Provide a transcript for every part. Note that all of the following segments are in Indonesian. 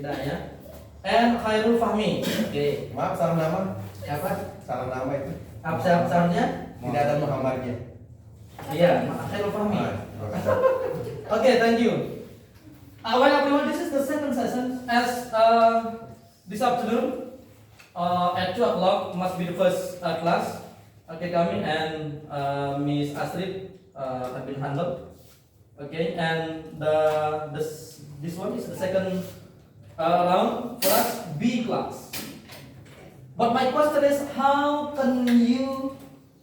Tidak ya. And Khairul Fahmi. Oke. Maaf, salah nama. Apa? Salah nama itu. Apa seharusnya? Tidak ada Muhammadnya. Iya, Khairul Fahmi. Okay, thank you. Well, everyone, this is the second session. As this afternoon at 2 o'clock must be the first class. Okay, coming and Miss Astrid have been handled. Okay, and this one is the second round for us, B class. But my question is, how can you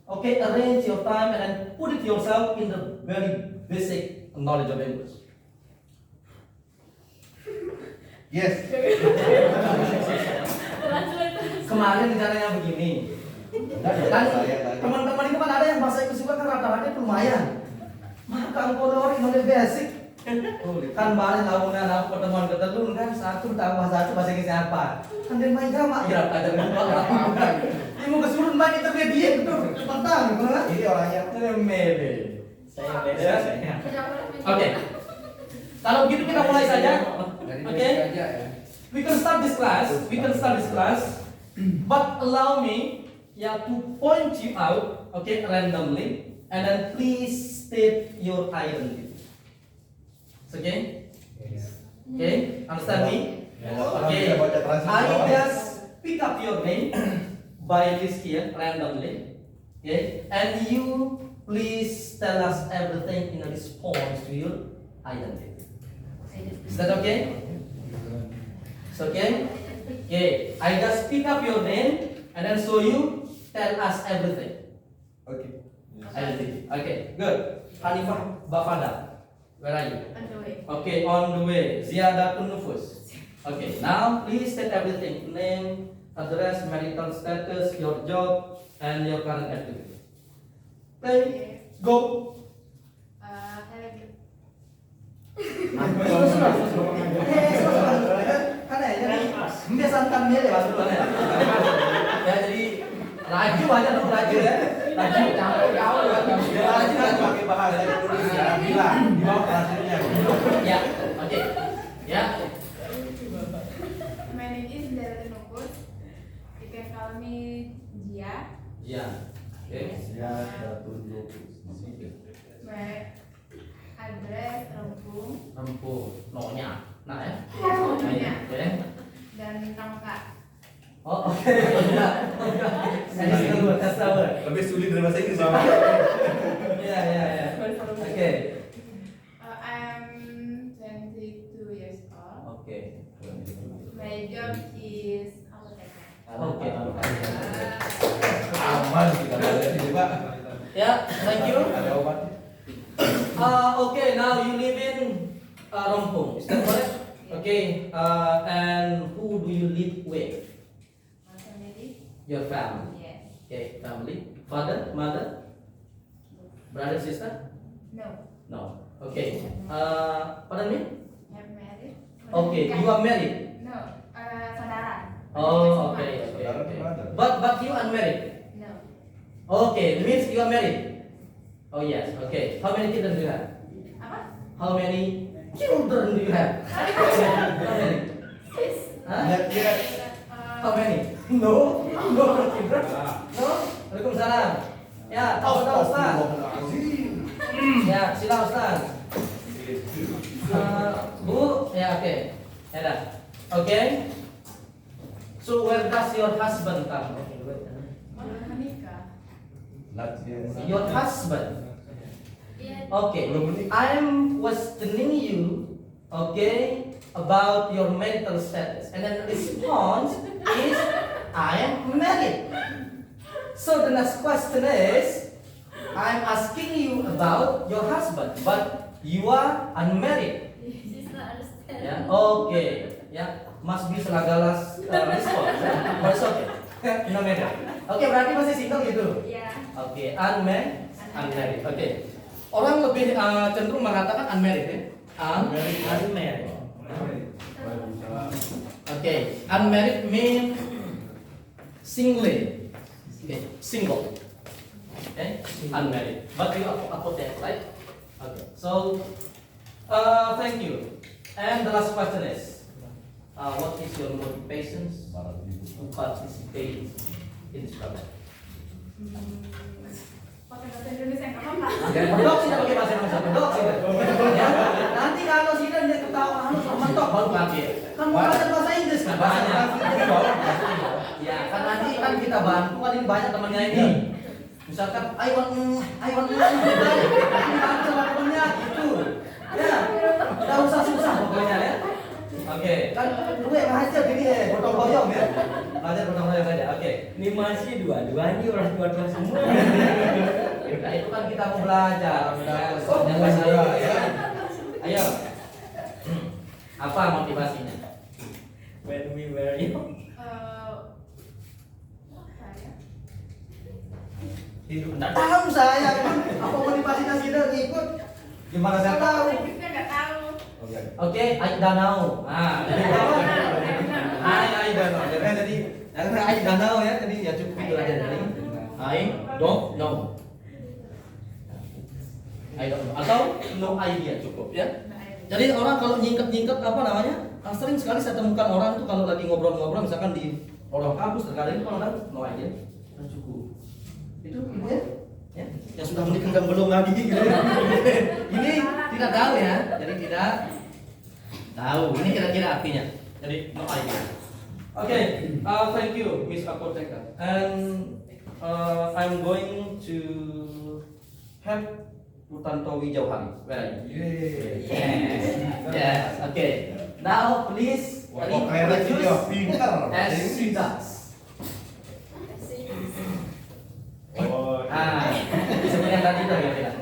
arrange your time and then put it yourself in the very basic knowledge of English? Yes. Kemarin rencananya begini. Kan teman-teman itu kan ada yang bahasa Inggris juga kan rata-rata lumayan. Maka engkau orang Indonesia basic. Kan balik lamunan aku pertemuan ketelun kan satu tambah satu bahasa Inggris apa? Kan dia main jamak ya ajar apa? Ini mau kesuruh main intermediate betul. Tentang gimana? Ini orangnya Intermediate. Saya beda saya. Oke. Kalau begitu kita mulai saja. Oke. We can start this class. But allow me to point you out, randomly, and then please state your identity. Okay? Okay? Understand me? Okay. I just pick up your name by this here randomly. Okay? And you please tell us everything in response to your identity. Is that okay? It's okay? Okay. I just pick up your name and then so you tell us everything. Oke. Identity. Okay, good. Hanifah Bafada, where are you? On the way. Okay, on the way. Ziyadatun Nufus. Okay, now please state everything: name, address, marital status, your job, and your current activity. Okay, go. Ya jadi laju aja dong, laju ya. Laju campur jauh ya. Laju Pakai bahasa Indonesia. Bilang di bawah translate-nya. Ya, oke. Ya. My name is Zara Nufus. You can call me Jia. Ya. Oke. My address Rempung. Rempung. No-nya. Nah ya. No-nya. Oke. Dan Nangka. Oh, oke. Saya sudah buat tahu. Lebih sulit dari bahasa Inggris. Ya. Oke. I'm 22 years old. Oke. My job is apoteker. Oke. Aman kita belajar ini, Pak. Ya, thank you. Ada obat. Okay, now you live in Rempung, is that correct? Okay, and who do you live with? My family? Your family. Yes. Okay, family. Father, mother, brother, sister? No. No. Okay. Pardon me? I'm married. Okay, you are married. No. Saudara. Oh, okay. But you unmarried. No. Okay, it means you are married. Oh yes. Okay. How many children do you have? Apa? How many children do you have? How many? Six. Huh? Lihat. How many? No children. No. Waalaikumsalam. Ya, tahu Ustaz. Ya, silakan Ustaz. Bu, ya oke. Ya dah. Oke. So where does your husband come? Menikah. Your husband. Iya. Okay. I'm questioning you, okay, about your marital status, and then the response is I am married. So the next question is I'm asking you about your husband, but you are unmarried. She's not understand. Ya, okay. Ya, must be selagalas response. But it's okay. No matter. Oke, berarti masih single gitu. Iya. Oke, unmarried. Oke. Orang lebih cenderung mengatakan unmarried ya. Unmarried. Oke, unmarried mean single. Okay, single. Okay, unmarried. But you are apotheker, right? Okay. So, thank you. And the last question is, what is your motivation to participate in this program? Pakai bahasa Indonesia yang apa? Mentok sih pakai bahasa Indonesia, mentok sih. Ya, nanti kalau sih dia ketawa harus mentok baru pakai. Kan mau belajar bahasa Inggris kan bahasanya. Ya, kan nanti kan kita bantu kan ini banyak temannya ini. Misalkan, I want, sama temennya gitu. Ya, nggak usah susah pokoknya ya. Oke, kan gue ngajar gini ya, gotong royong ya. Belajar gotong royong saja. Oke. Ini masih dua-duanya orang tua-tua semua. Nah, itu kan kita mau belajar. Jangan bahasa Inggris ya. Ayo. Apa motivasinya? When we were young. Hidup enggak tahu saya kan apa motivasinya sih ikut. Gimana saya tahu? Kita nggak tahu. Oke, I danau. Ah, jadi apa? I danau. Jadi I danau ya. Jadi ya cukup itu aja dari I don't know. I don't know. Atau no idea cukup ya. Jadi orang kalau nyingkep apa namanya? Sering sekali saya temukan orang itu kalau lagi ngobrol-ngobrol misalkan di orang kampus terkadang itu orang no idea. Cukup. Itu ya, yang sudah menikah dan belum lagi gitu. Ini tidak tahu ya, jadi tidak tahu. Ini kira-kira artinya. Jadi no idea. Oke, thank you, Miss Apotheker. And I'm going to have Rutantowi Jauhari. Where are you? Yes. Okay. Now please introduce as she does. Seperti yang tadi itu ya,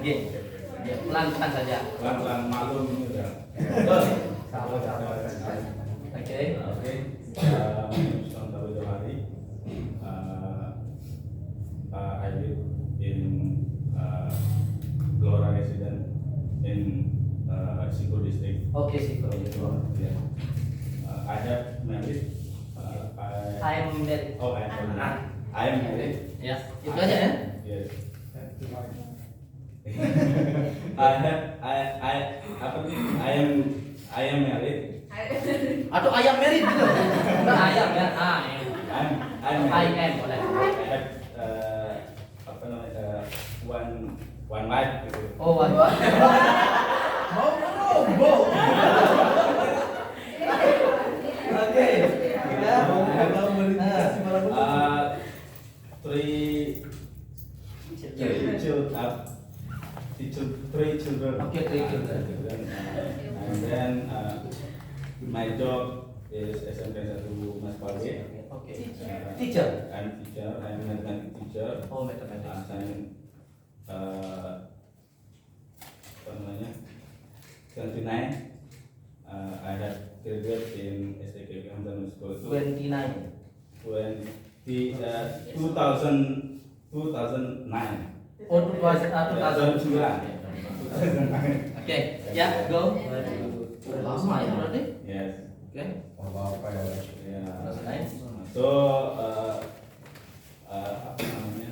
pelan-pelan saja. Pelan-pelan malum ini udah. Betul. Oke. Rutantowi Jauhari. I live in Blora resident in Siko district. Oke sih kalau gitu. Yeah. I have married. I am married. Oh, I am married. Ya, itu aja ya. Yes. I am married. Atau ayam married gitu. Enggak ayam ya. I'm I married. am boleh. I have apa namanya one wife gitu. Oh, one. Oke. Ya. Three children. Okay, three children. And then my job is SMK 1 Mas Pawe. Oke. Teacher. I'm teacher. I'm mathematics teacher. Oh, mathematics. Saya apa namanya? 29. I have graduate in STK International School. 29. 2009. Oh, 2009. Oke, ya, go. Lama ya berarti? Yes. Oke. Yeah. 2009. So apa namanya?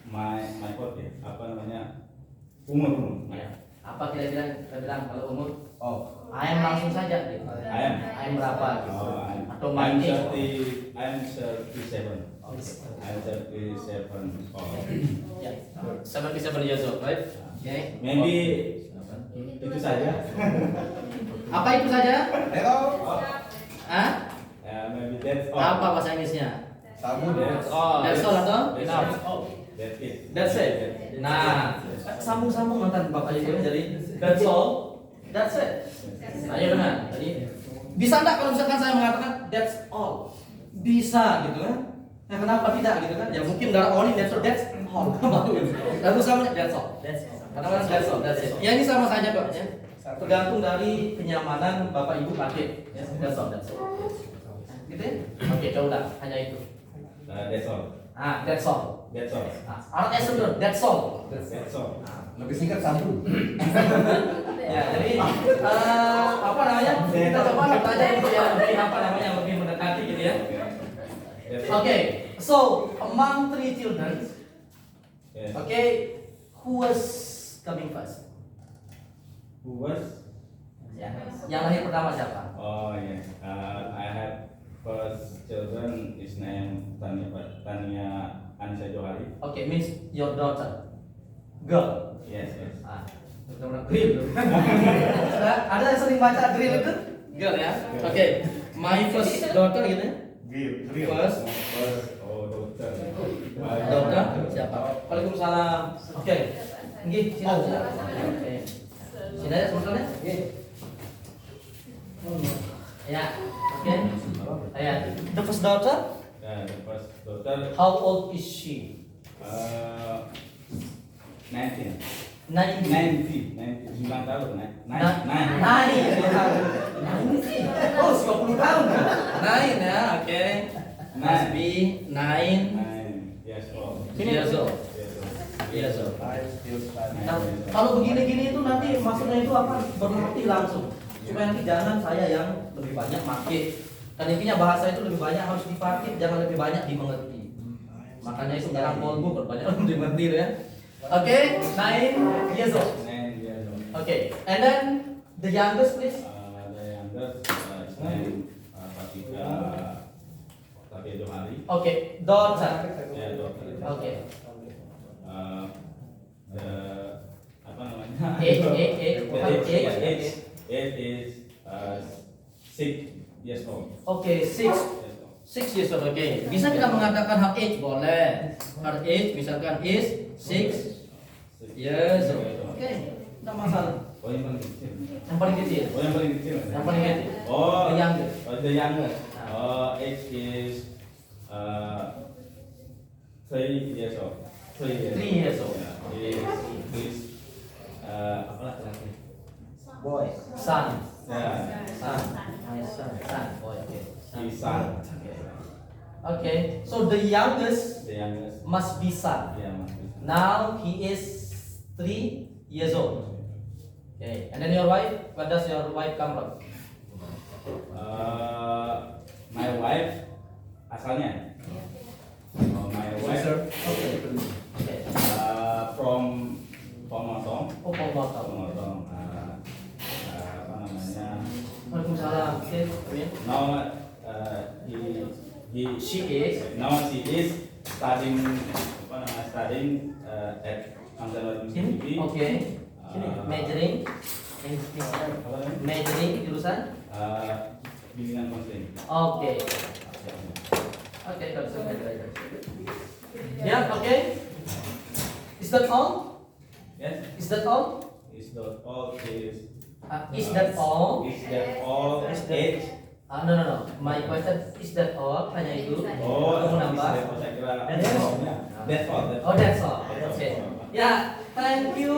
My code ya. Apa namanya? Umur. Ya. Apa kira-kira kita bilang kalau umur? Oh. Ayam langsung saja gitu. Ayam berapa gitu? Oh, Atau I'm mandi? 37. Oke. I'm 37. Oh. Ya. 77 years old, right? Oke. Maybe itu saja. Apa itu saja? Oh. Hah? Maybe that's all. Apa bahasa Inggrisnya? That's That's all atau? That's all. That's it. That's it. Nah, sambung-sambung nonton Bapak Ibu jadi that's all. That's it. Ayo benar. Jadi bisa enggak kalau misalkan saya mengatakan that's all? Bisa gitu kan? Nah, kenapa tidak gitu kan? Ya mungkin darah all that's all. Lalu sama that's all. Katakan that's all. That's it. Ya ini sama saja kok ya. Tergantung dari kenyamanan Bapak Ibu pakai. Ya, that's all. Gitu ya? Oke, coba hanya itu. That's all. That's all. That's all. RS dulu, that's all. That's all. Lebih singkat satu. Ya, jadi apa namanya? Kita coba bertanya gitu ya, lebih apa namanya lebih mendekati gitu ya. That's Oke, so among three children, Yes. okay, who was coming first? Who was? Ya. Yang lahir pertama siapa? Oh yes. I have first children is named Tania Anissa Johari. Oke, means your daughter. Girl. Yes, yes. Ah, benar-benar grill. Ada yang sering baca grill itu? Girl ya. Oke. My first daughter gitu ya. First. Oh, dokter. Daughter siapa? Waalaikumsalam. Oke. Nggih, silakan. Oke. Sini aja sebenarnya. Ya. Oke. Ya. The first daughter, The first daughter how old is she? 19. 19. 9 tahun. Oh, 90 tahun. 9 ya, oke. Must be 9 Yes, old. years old. Yes, old. Years old. Nah, kalau begini-gini itu nanti maksudnya itu apa? Berarti langsung. Supaya nanti jangan saya yang lebih banyak make. Dan intinya bahasa itu lebih banyak harus dipakai, jangan lebih banyak dimengerti. Makanya itu dalam kolbu berbanyak dimengerti ya. Oke, 9 years old. 9 years old. Okay, and then the youngest please. The youngest is named Tapia Johari. Okay, daughter. Ya, daughter. Okay. The apa namanya? Age is 6 years old. Okay, 6 years old. Okay. Bisa kita mengatakan her age boleh. Her age misalkan is 6 years old. Okay, tidak masalah. Oh, yang paling kecil. Yang paling kecil. Oh, yang paling kecil. Yang paling kecil. Oh, The youngest. the youngest. Age is 3 years old. 3 years old. Is apa lagi? Boy. Son. Ya, Son. My son. Son. Boy. Okay. is son. Okay. So the youngest The youngest. must be son. Ya, Mas. Now he is 3 years old. Okay. And then your wife, where does your wife come from? My wife asalnya. My wife Okay. Okay. from Pomotong. Oh, Pomotong. Pomotong. Apa namanya? Waalaikumsalam. Okay. Amin. Now She is. she is studying at Angkatan University. Okay. Majoring. Apa namanya? Majoring jurusan. Bimbingan konseling. Okay. Okay. Yeah. Okay. Is that all? Yes. Is that all? Is that all? Is that all? Is that all? Age? No. My question is that all? Hanya itu. Oh, Kamu nambah. saya kira. That's all. That's all. Oh, that's all. Okay. Ya, thank you.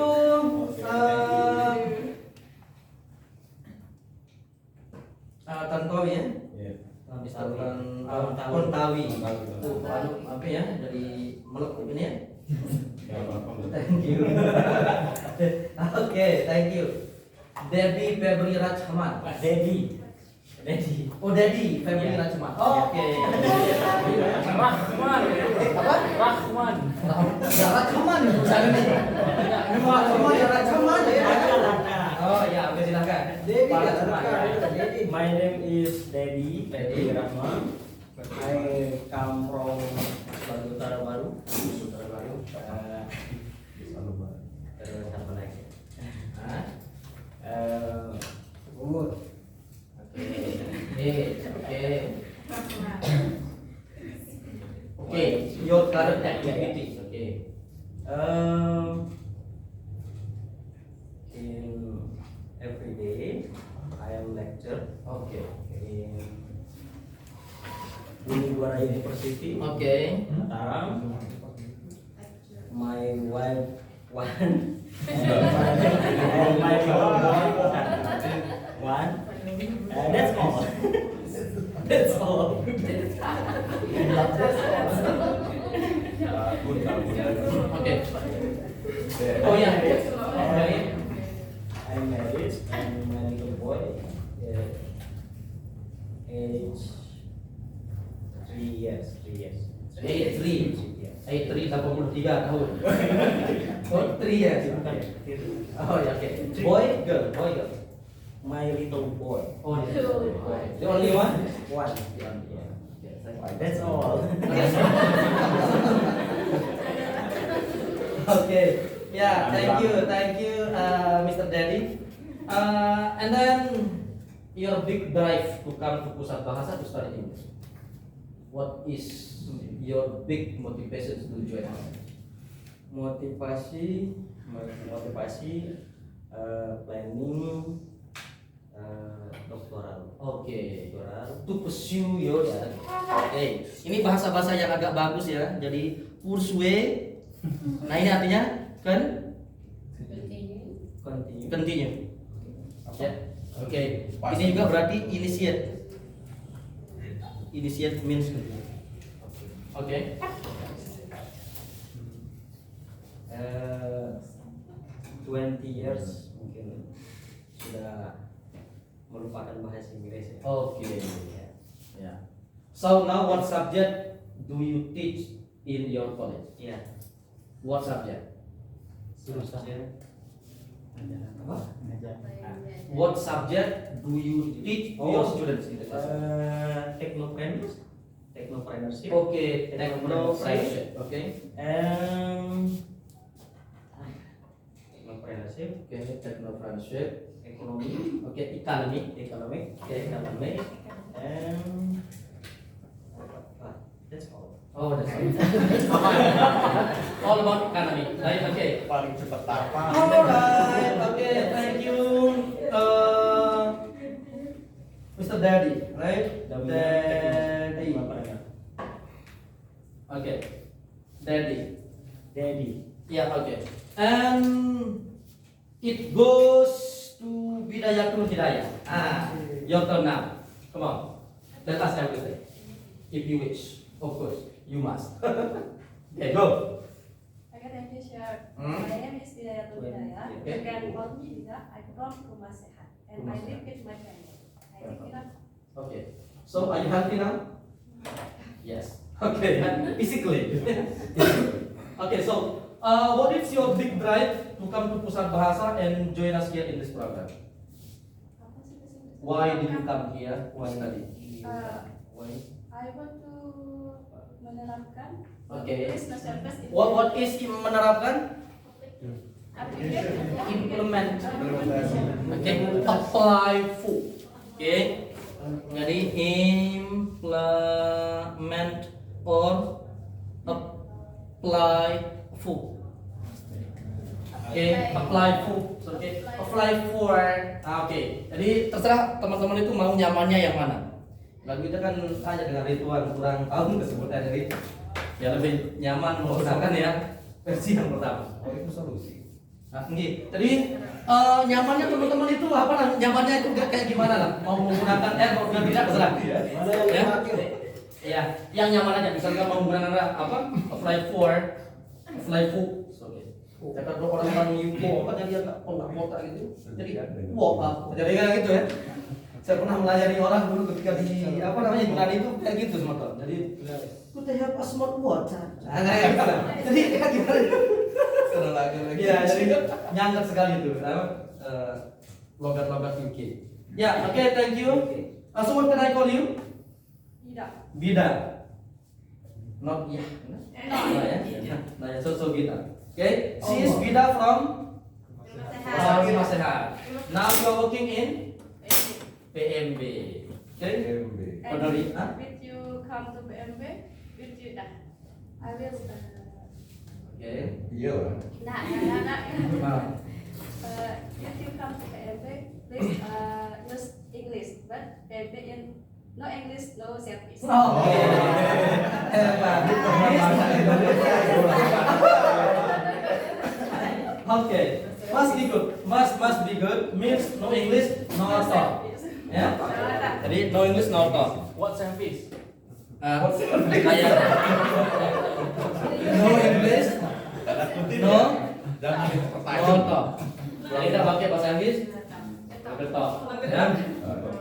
Tantowi ya. Iya. Kontawi. Tuh, apa ya dari melekuk ini ya. Ya, apa-apa. Thank you. Okay, thank you. Debbie Febri Rachman. Daddy. Oh, Debbie Febri Rachman. Oke. Rahman. Apa? Rahman. Ya Rachman itu sana nih. Ini mau Rachman ya Rachman ya. Oh ya, oke silakan. Pak Rachman. My name is Daddy. Daddy. Rahman. I come from Utara Baru. terus apa lagi? Hah? Umur. Okay, your current activities. Okay. In every day I am lecture Okay. in Unibuara University. Okay. Mataram. My wife one. My one. That's all. That's all. Okay. Oh yeah. I'm married and my little boy age 3 years. 83 83 tahun. Oh, 3 ya. Oh ya, oke. Boy, girl. My little boy. Oh, yeah. The only one? One. Yeah. That's all. Okay. Yeah, thank you, Mr. Daddy. And then your big drive to come to Pusat Bahasa to study English. What is your big motivation to join us? Motivasi, planning, doktoral. Okay. Doktoral. To pursue your study. Okay. Ini bahasa-bahasa yang agak bagus ya. Jadi pursue. Nah ini artinya Continue. continue. Ya. Oke. Ini juga berarti initiate. Initiate means continue. Oke. 20 years mungkin sudah melupakan bahasa Inggris ya. Okay. Yeah. So now what subject do you teach in your college? Iya. What subject? Jurusan apa? What subject do you teach to your students in the class? Technopreneurship. Okay, technopreneurship. Okay. Technopreneurship, Okay, technopreneurship. ekonomi, Okay, economy. economic, Okay, economic, and that's all. Oh, that's all about economy. Right? Okay. Paling cepat apa? Alright. Okay. Thank you, Mr. Daddy. Right? Daddy. Okay. Daddy. Daddy. Yeah. Okay. And it goes to Bidayatul Hidayah. Your turn now. Come on. Let us everything. If you wish, of course, you must. Okay, go. Okay, thank you, Sir. Hmm? My name is Bidayatul Hidayah. Okay. You can call me Bida. I'm from Rumah Sehat, and I live with my family. I live in a Okay. So are you healthy now? Yes. Okay. Physically. Okay. So, what is your big drive to come to Pusat Bahasa and join us here in this program? Why did you come here? Why study? Why? I want to menerapkan Okay. English national best in What is menerapkan? application. Implement. Okay. Apply for. Okay. Jadi implement or apply for. Okay, apply for. Okay, apply for. Oke. Jadi terserah teman-teman itu mau nyamannya yang mana. Lagu itu kan hanya dengan Ridwan kurang tahu tersebutnya, jadi ya lebih nyaman menggunakan ya versi yang pertama. Oh, itu solusi. Nah, jadi nyamannya teman-teman itu apa? Nyamannya itu kayak gimana lah? Mau menggunakan mau tidak terserah. Ya. Ya, yang nyaman aja. Misalkan mau menggunakan apa? Apply for. Kata orang Yuko apa jadi agak potak-potak gitu. Jadi walk up. Jadi kayak gitu ya. Saya pernah melayani orang dulu ketika di apa namanya Yunani itu kayak gitu semua. Jadi could I have a small water? Nah, kayak gitu. Jadi kayak gimana? Senang lagi. Iya, jadi nyangat sekali itu. Logat-logat UK. Ya, oke, thank you. So what can I call you? Bida. Bida. Not ya. Nah, ya. Nah, ya. So Bida. Okay, she is Bida from Rumah Sehat. Now you are working in PMB. Okay. PMB. Peduli, ah? With you come to PMB, with you I will. Okay. Iya lah. Nah. If you come to PMB, please use English, but PMB in no English, no service. Oh, okay. Hebat. Okay. Must be good. Means no English, no talk. Ya. Jadi no English, no talk. What service? Kayak no English, no talk. Jadi kita pakai bahasa Inggris, talk. Ya.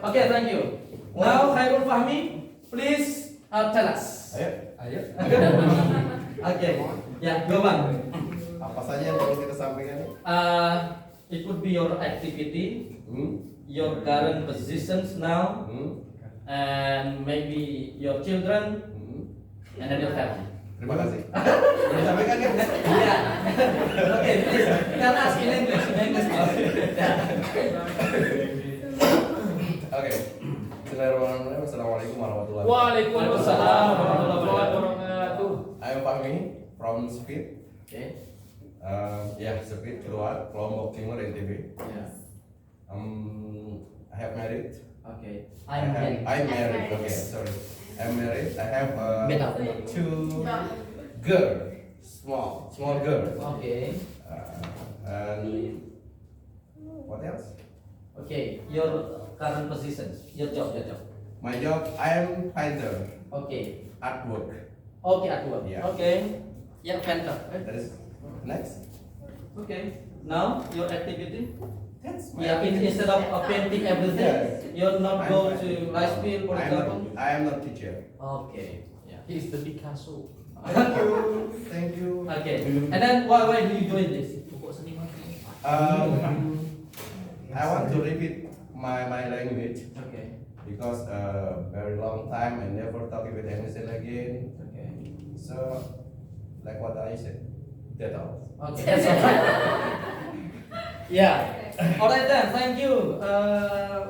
Okay, thank you. Now Khairul Fahmi, please tell us. Ayo. Okay. Ya, go Bang. Apa saja yang perlu kita sampaikan? It could be your activity. your current positions now, Hmm. and maybe your children, Hmm. and then your family. Terima kasih. Udah sampaikan kan? Yeah. Okay, please tell us in English. In English. Oke. Bismillahirrahmanirrahim. Assalamualaikum warahmatullahi wabarakatuh. Waalaikumsalam warahmatullahi wabarakatuh. I'm Fahmi from Speed. Okay. Ya, Speed keluar Lombok Timur NTB. Yeah. I have married. Okay. I'm married. Okay, sorry. I'm married. I have Made up. 2 girl, small girl. Okay. And what else? Okay. Your current positions. Your job. My job, I am painter, Okay. artwork. Okay, at work. Yeah. Okay. Yeah, fantastic. That is next. Okay. Now your activity. That's my Yeah, instead of painting everything, Yes. you're not I'm go fine. to rice field, for example. I am not teacher. Okay. Yeah. He's the Picasso. Thank you. Thank you. Okay. And then why do you doing this? Pokok seniman. I want to repeat my language Okay. because very long time I never talk with Emerson again. Okay. So like what I said, that's all. Okay. That's all right. Yeah. Alright then. Thank you,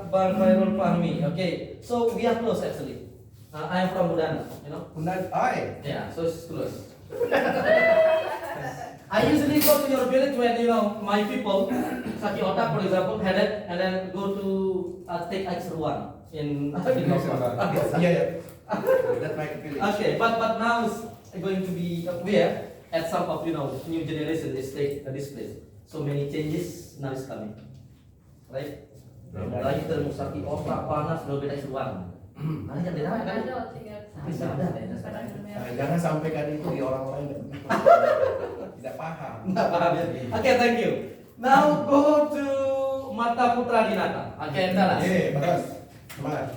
Bang Khairul Fahmi. Okay. So we are close actually. I am from Budana. You know. Punat I. Yeah. So it's close. I usually go to your village when my people, Saki Otak for example, headed and then go to take ice ruang in Yeah. That's my feeling. Okay, but now it's going to be where at some of new generation they stay at this place. So many changes now is coming, right? Lagi terus Saki Otak panas belum beda ruang. Mana yang beda kan? Jangan sampaikan itu di orang lain. Tidak paham. Nggak paham ya. Oke, thank you. Now go to Mata Putra Dinata. Oke, entar lah. Bagus. Semangat.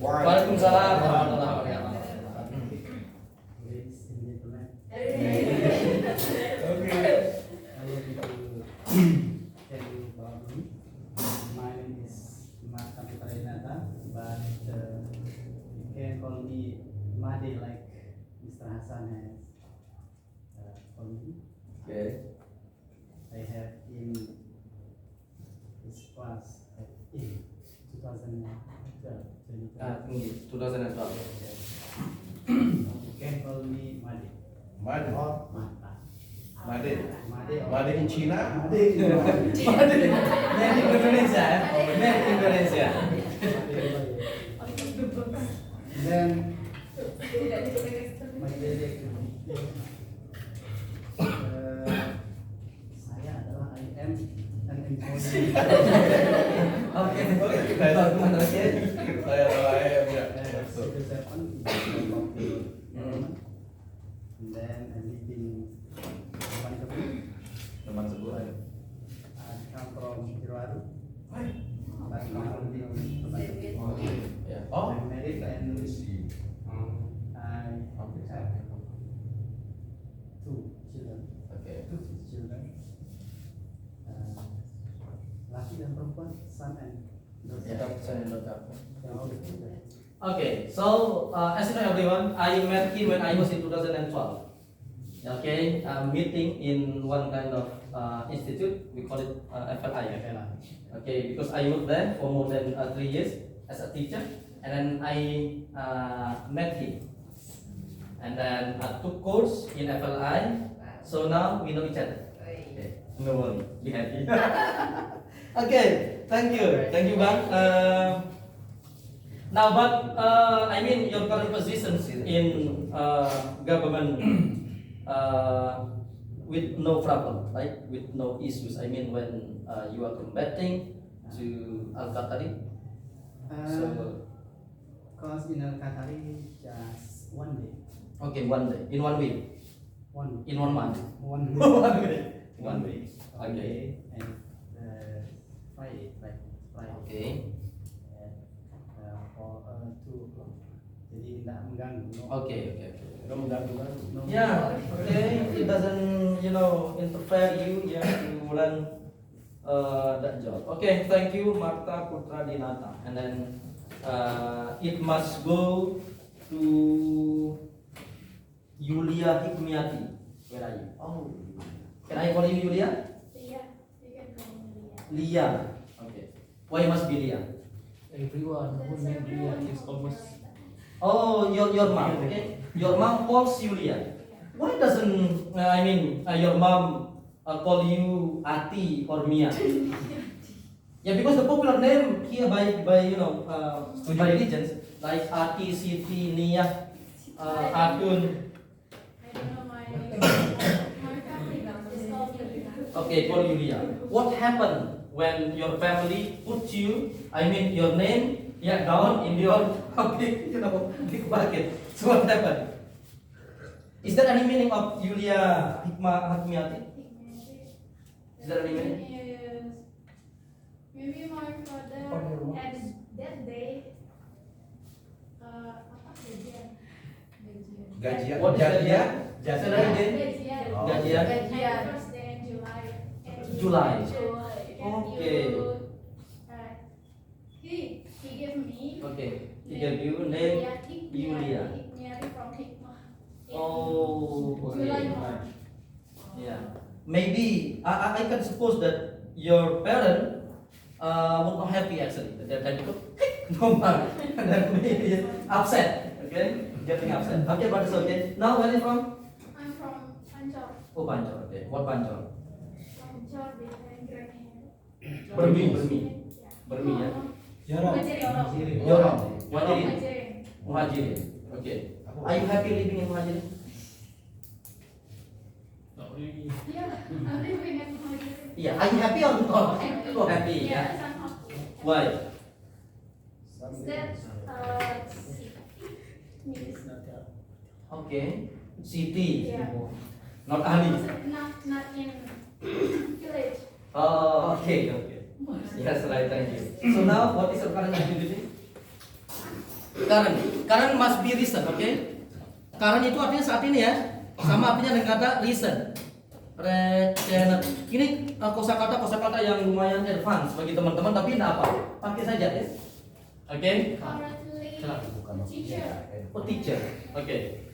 Waalaikumsalam warahmatullahi wabarakatuh. Ladies and gentlemen, Oke. I would like to tell you about me. My name is Mata Putra Dinata, but you can call me Made like Mr. Hassan has called me. Oke. I have in this class in 2012. Tinggi 2012. You can call me Made. Made. Mata. Made. Made. Made in China. Made. Made in Indonesia, ya? Made in Indonesia. Then my dialect saya adalah I am an employee. Oke. Bagus, oke. Saya ayam ya. Civil servant in the government. And then I live in Panikapur. Teman sebuah. I come from Jeruaru. But now I live in Panikapur. Ya. Oh. I'm married and I have 2 children. Oke. 2 children. Laki dan perempuan, son and daughter. Okay, so as you know everyone, I met him when I was in 2012. Okay, meeting in one kind of institute, we call it FLI. Okay, because I worked there for more than 3 years as a teacher, and then I met him, and then I took course in FLI. So now we know each other. Okay, no worry, be happy. Okay, thank you, Bang. Now, but I mean your current positions in government with no problem, right? With no issues. I mean when you are combating to Al-Qatari. So, Cause in Al-Qatari just 1 day. okay, 1 day, in 1 week, in 1 month. 1 week. 1 week. 1 week. One Okay. day and Friday. Okay. For 2 o'clock. Jadi tidak mengganggu. Okay. Udah mengganggu kan? No. Yeah. Okay. It doesn't, interfere you. Yeah. You learn that job. Okay, thank you, Marta Putra Dinata. And then it must go to Yulia Hikmiati. Where are you? Oh, can I call you Yulia? Yeah, you can call me Leah. Lia. Okay. Why must be Lia? Everyone who named Lia is almost Oh, your mom. Okay. Your mom calls you Lia. Why doesn't your mom call you Ati or Mia? Yeah, because the popular name here by by religions like Ati, Siti, Nia, Atun. I don't know my family just called me Leah. Okay, call you Lia. What happened when your family put you? Your name, down in your big bucket. So what happened? Is there any meaning of Yulia Hikmiati? Is there any meaning? Yes. Maybe my father had that day. Apa gajian? Gajian. What is that? Gajian. Salary day? Gajian. Oh. Gajian? Gajian. First day in July. July. Okay. Okay. He gave me. Okay. He gave you name Yulia. Hikmiati from Hikmah. Oh, July okay. March. Yeah. Maybe I can suppose that your parent was not happy actually. That time itu normal and then maybe upset. Okay, getting upset. Okay, but it's okay. Now where are you from? I'm from Pancor. Oh, Pancor. Okay. What Pancor? Pancor di Greenhill. Bermi. Ya. Bermi ya. Muhajirin. Yorong. Muhajirin. Muhajirin. Muhajirin. Okay. Are you happy living in Muhajirin? not really. Yeah, I'm living at Muhajirin. Yeah. Are you happy or not? Happy. Oh, happy. Yes, Yeah. I'm happy. Why? Is that means Okay. City. yeah. Not Ali. Not in village. Oh, okay. Yes, right. Thank you. So now, what is your current activity? Current must be recent, okay? Current itu artinya saat ini ya, sama artinya dengan kata recent. Recent. Ini kosakata yang lumayan advance bagi teman-teman, tapi tidak apa, pakai saja ya. Oke? Currently teacher. Oh, teacher. Oke.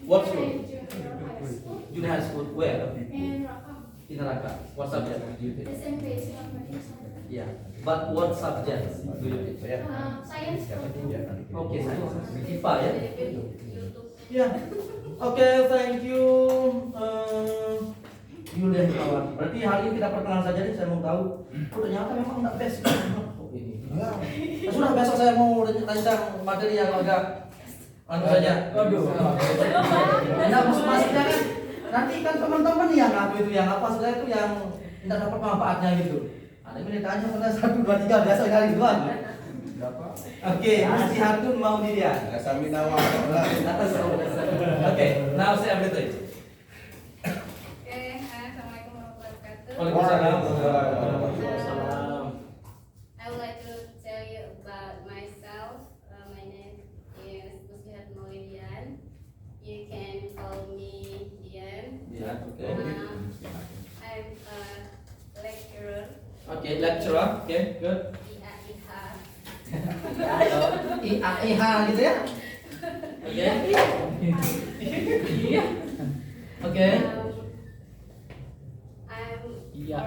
What school? Junior high school Junior high school. Where? in Rakam. In Neraka. What subject do you teach? SMP Islam Medicine. Yeah. But what subject do you teach? Science. Oke, saya IPA ya. Ya. Oke, thank you. Yulia Hikmawati. Berarti hari ini kita perkenalan saja nih. Saya mau tahu. Oh, ternyata memang enggak best. Oh, ini. Ya, sudah besok saya mau rancang materi yang agak saja. Aduh. Nah, masuk-masuknya kan. Nanti kan teman-teman yang itu yang apa sebenarnya itu yang tidak dapat manfaatnya gitu. Ada yang ditanya pada 1, 2, 3 biasa kali doang. Oke, mesti hatun mau dia. Gasamina wa Oke, now say everything. Assalamualaikum warahmatullahi wabarakatuh. Waalaikumsalam. I would like to tell you about myself. My name is Muslihat Maulidian. You can call me Dian. Ya, oke. I'm a lecturer. Oke, lecturer. Oke, good. IH gitu ya. Oke. Iya. Oke. I'm Iya.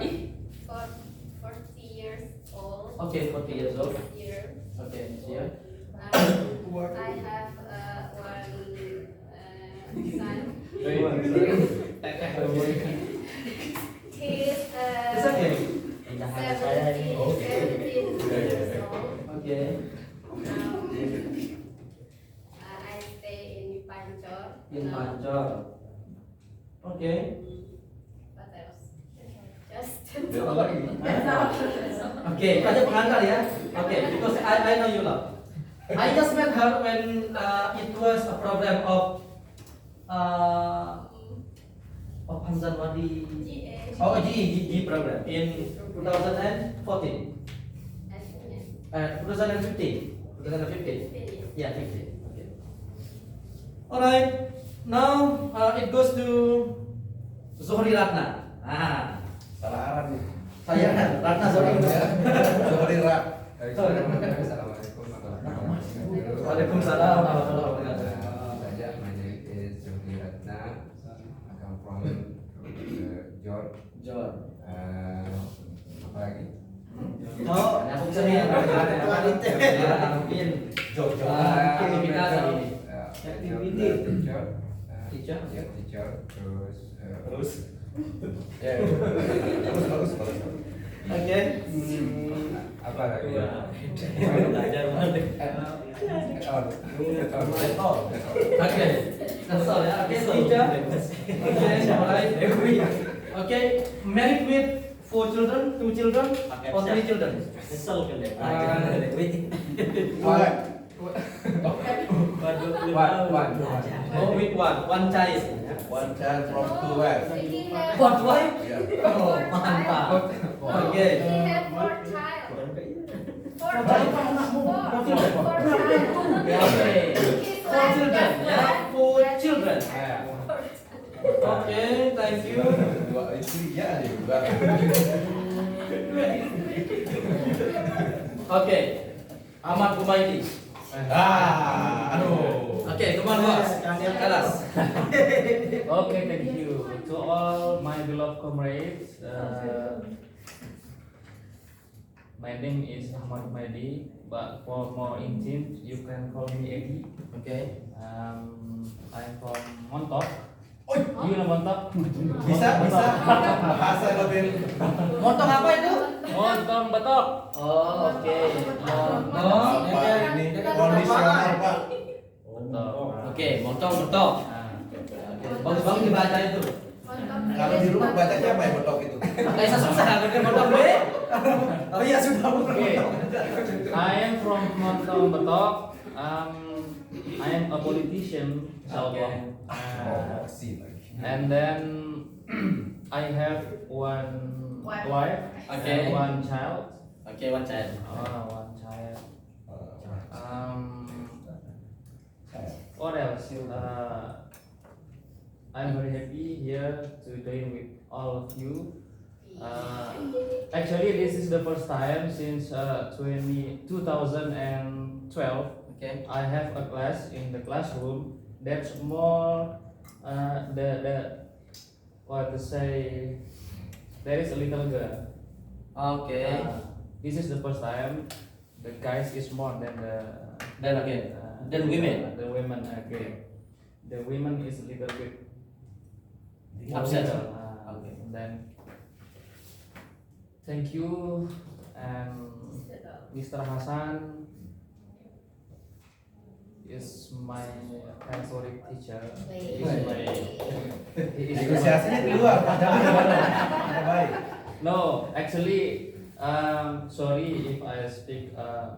40 years old. Oke, 40 years old. This year. Oke, this year. I have one son. He's It's okay. 17 years old. Oke. Now, I stay in Pancor. In Now, Pancor. Oke. what else? Just Oke, aja pengantar ya. Oke, because I know you love. I just met her when it was a program of Hamzan Wadi. GA. Oh, G program in 2014. 2015. 2015. Yeah, 15. Okay. Alright. Now it goes to Zuhri Ratna. Salah arah nih. Saya Ratna Zohri. Sorry Rak. Assalamualaikum warahmatullahi wabarakatuh. Waalaikumsalam warahmatullahi wabarakatuh. Saja, my name is Zohri Ratna. I come from George. Jor. Apa lagi? Oh, aku bisa nih. Mungkin Jok. aktivitas ini. Teacher. Teacher? Ya, teacher. Terus. Ya. Bagus. Oke. Apa lagi? Belajar banget. Oke. Kesel ya. Oke, teacher. Oke, alright. Oke, married with 4 children, 2 children, or 3 children? Kesel kan ya. One. Oh, with one child. One child from two wives. He have What wife? Yeah. Oh, mantap. Oke. he have 4 child. 4 Four child. child. 4 child. Oke. He's 4 like children, just ya. one. 4 children. Oke, thank you. Dua istri ya juga. Oke. Ahmad Kumaidi. Aduh. Oke, come on, boss. Kelas. Okay, thank you to all my beloved comrades. My name is Ahmad Mahdi, but for more intimate, you can call me Edi. Oke. I'm from Montok. You know Montok? Bisa. Bahasa lebih. Montong apa itu? Montong Betok. Oh, oke. Oh, ini kondisional Pak. Oke, montong betok. Bagus-bagus dibaca itu. Kalau di rumah bacanya apa ya betok itu? Kayak susah kan montong B. Oh iya sudah. Okay. I am from Montong Betok. I am a politician. Okay. Oh, sih lagi. And then I have one wife Okay. and one child. Oke, one child. One child. What else? I'm very happy here to join with all of you. Actually, this is the first time since 2012 Oke. I have a class in the classroom that's more the what to say, there is a little girl. Oke. This is the first time the guys is more than Then women. the women. Okay, the women is a little bit Upset. Okay. Then thank you and Mr. Hasan is my favorite teacher. He is Negosiasinya keluar padahal baik. No, actually, sorry if I speak a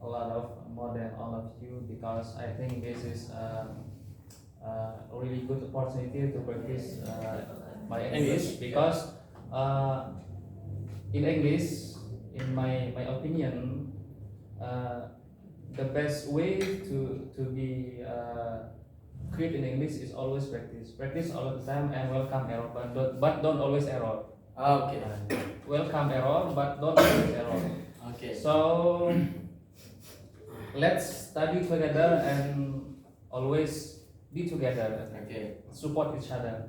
lot of more than all of you because I think this is a really good opportunity to practice my English because in English, in my opinion, the best way to be great in English is always practice. Practice all the time and welcome error, but don't always error. Oke. Welcome error, but don't always error. Oke. So let's study together and always be together. Oke. Support each other.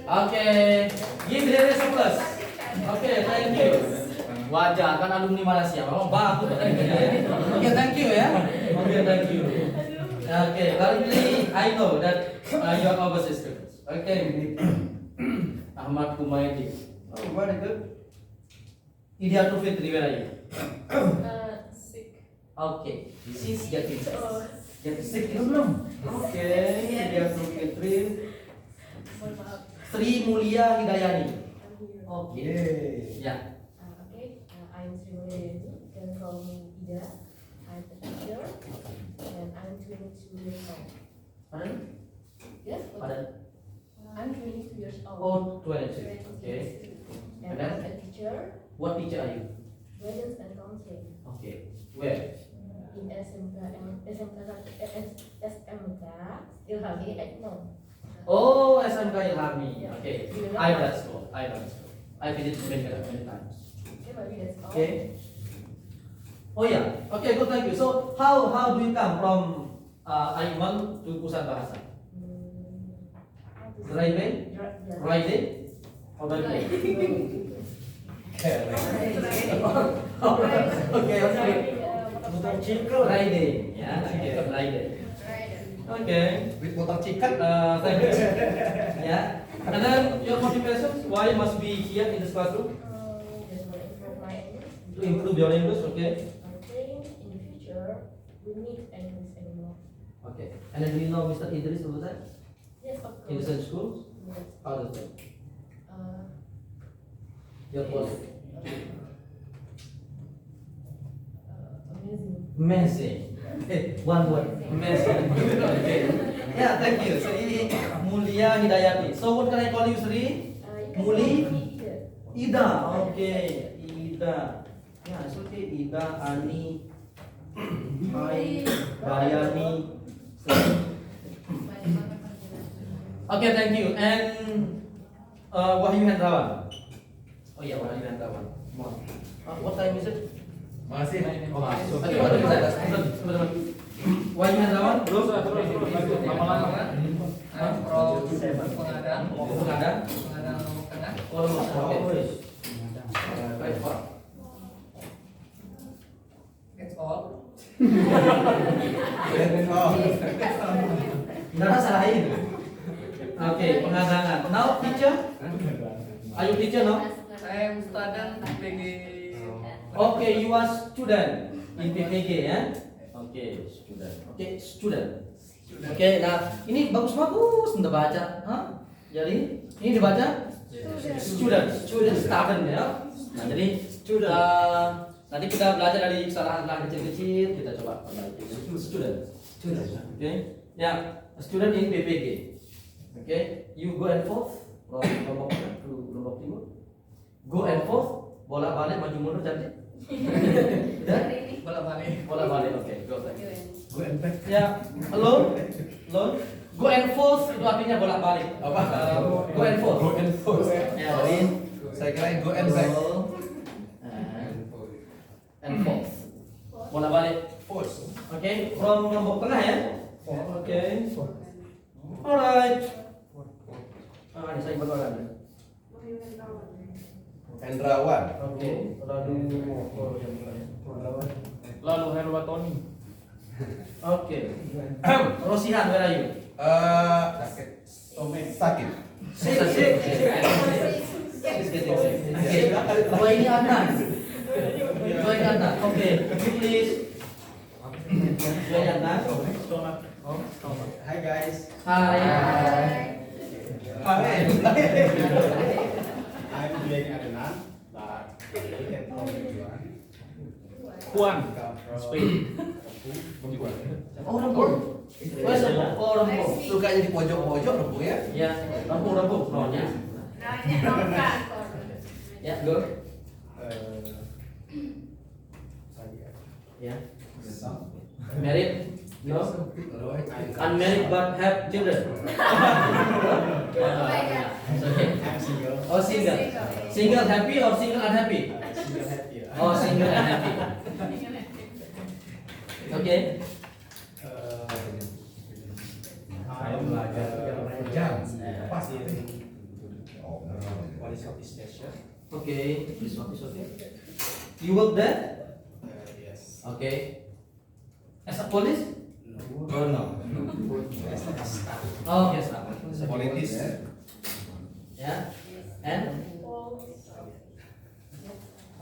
Oke. Give the rest of us. Oke, thank you. Wajar kan alumni Malaysia, memang bagus. Oke, thank you ya. Oke, thank you. Oke, currently I know that you are overseas students. Oke, Ahmad Kumaidi. Oh, very good. Idiatul Fitri, where are you? Sick. Oke, she's getting sick belum? Oke, Idiatul Fitri. Sri Mulia Hidayani. Oke. Ya. I'm Sri Mulyani. You can call me Ida. I'm a teacher and I'm 22 years old. Pardon? Yes, Pardon? I'm 22 years old. Oh, 22. Okay. And And then? I'm a teacher, What teacher are you? guidance and counseling Okay. Where? in SMK Ilhami. No. Oh, SMK Ilhami. Yeah. Okay. You know I what? school. I visit many times. Okay, maybe that's all. Okay. Oh yeah. Okay, good. Thank you. So how do you come from Aiman to Pusat Bahasa? Driving? Riding? Or by plane? Okay. Riding. Yeah. Okay. Riding. Okay. With motorcycle. Thank you. Yeah. And then your motivation, why you must be here in this classroom? Just want to improve my English. To improve your English, okay? I think in the future we need English anymore. Okay. And then do you know Mr. Idris over there? Yes, of In the course. same school? Yes. How does it? Uh, Your colleague? Amazing. Amazing. Okay, one word. Amazing. Okay. Yeah, thank you. Sri Mulia Hidayati. So what can I call you, Sri? You can Muli? call me Ida. Ida. Okay. Ida. Yeah, it's okay. Ida, Ani, Hai, Bayani. Okay, thank you. And Wahyu Hendrawan. Oh yeah, Wahyu Hendrawan. Come on. What time is it? Masih. Oh, masuk. Tadi baru bisa. Teman-teman. Wahyu Hendrawan, bro. Lama-lama from pengadaan. Pengadaan. Pengadaan nomor tengah. Oh, oke. Baik, Pak. That's all. Nggak salahin. Oke, pengadangan. Now teacher. Are you teacher no? I am student PG. Okay, you are student in PPG ya. Oke, student. Oke, student. Oke, nah ini bagus-bagus untuk baca. Hah? Jadi ini dibaca student ya. Nah jadi nanti kita belajar dari kesalahan-kesalahan kecil-kecil, kita coba perbaiki. Student. Oke, ya student in PPG. Oke, you go and forth from Lombok Tengah to Lombok Timur. Go and forth, bolak-balik maju mundur cantik. Udah? Bolak-balik. Oke, go back. Go and back. Ya, alone. Go and forth itu artinya bolak-balik. Apa? Go and forth. Go and forth. Ya, Saya kira go and back. go and forth. Bolak-balik. Force. Oke, from Lombok Tengah ya. Oke. Alright. Ini saya berdoa. Hendrawan. Oke, Lalu Herwatoni. Oke. Rosihan, where are you? Sakit. Sick. Oh ini Anda. Oke, please. Anda. Hi guys. Hai. I'm doing Adnan, but you can call me Juan. Juan. Spain. Oh Rempung. Oh Rempung. Sukanya di pojok-pojok Rempung ya? Ya, Rempung. Rohnya. Ya, go. Ya. Married? No. Unmarried but have children. I'm single. Oh single. Single happy or single unhappy? Single happy. Oh single unhappy. Okay. I'm belajar Jam. apa sih? Police office station. Okay. This one is okay. You work there? Yes. Okay. As a police? No. Oh no. As a staff. Oh yes. Politis. Yeah. And? Oh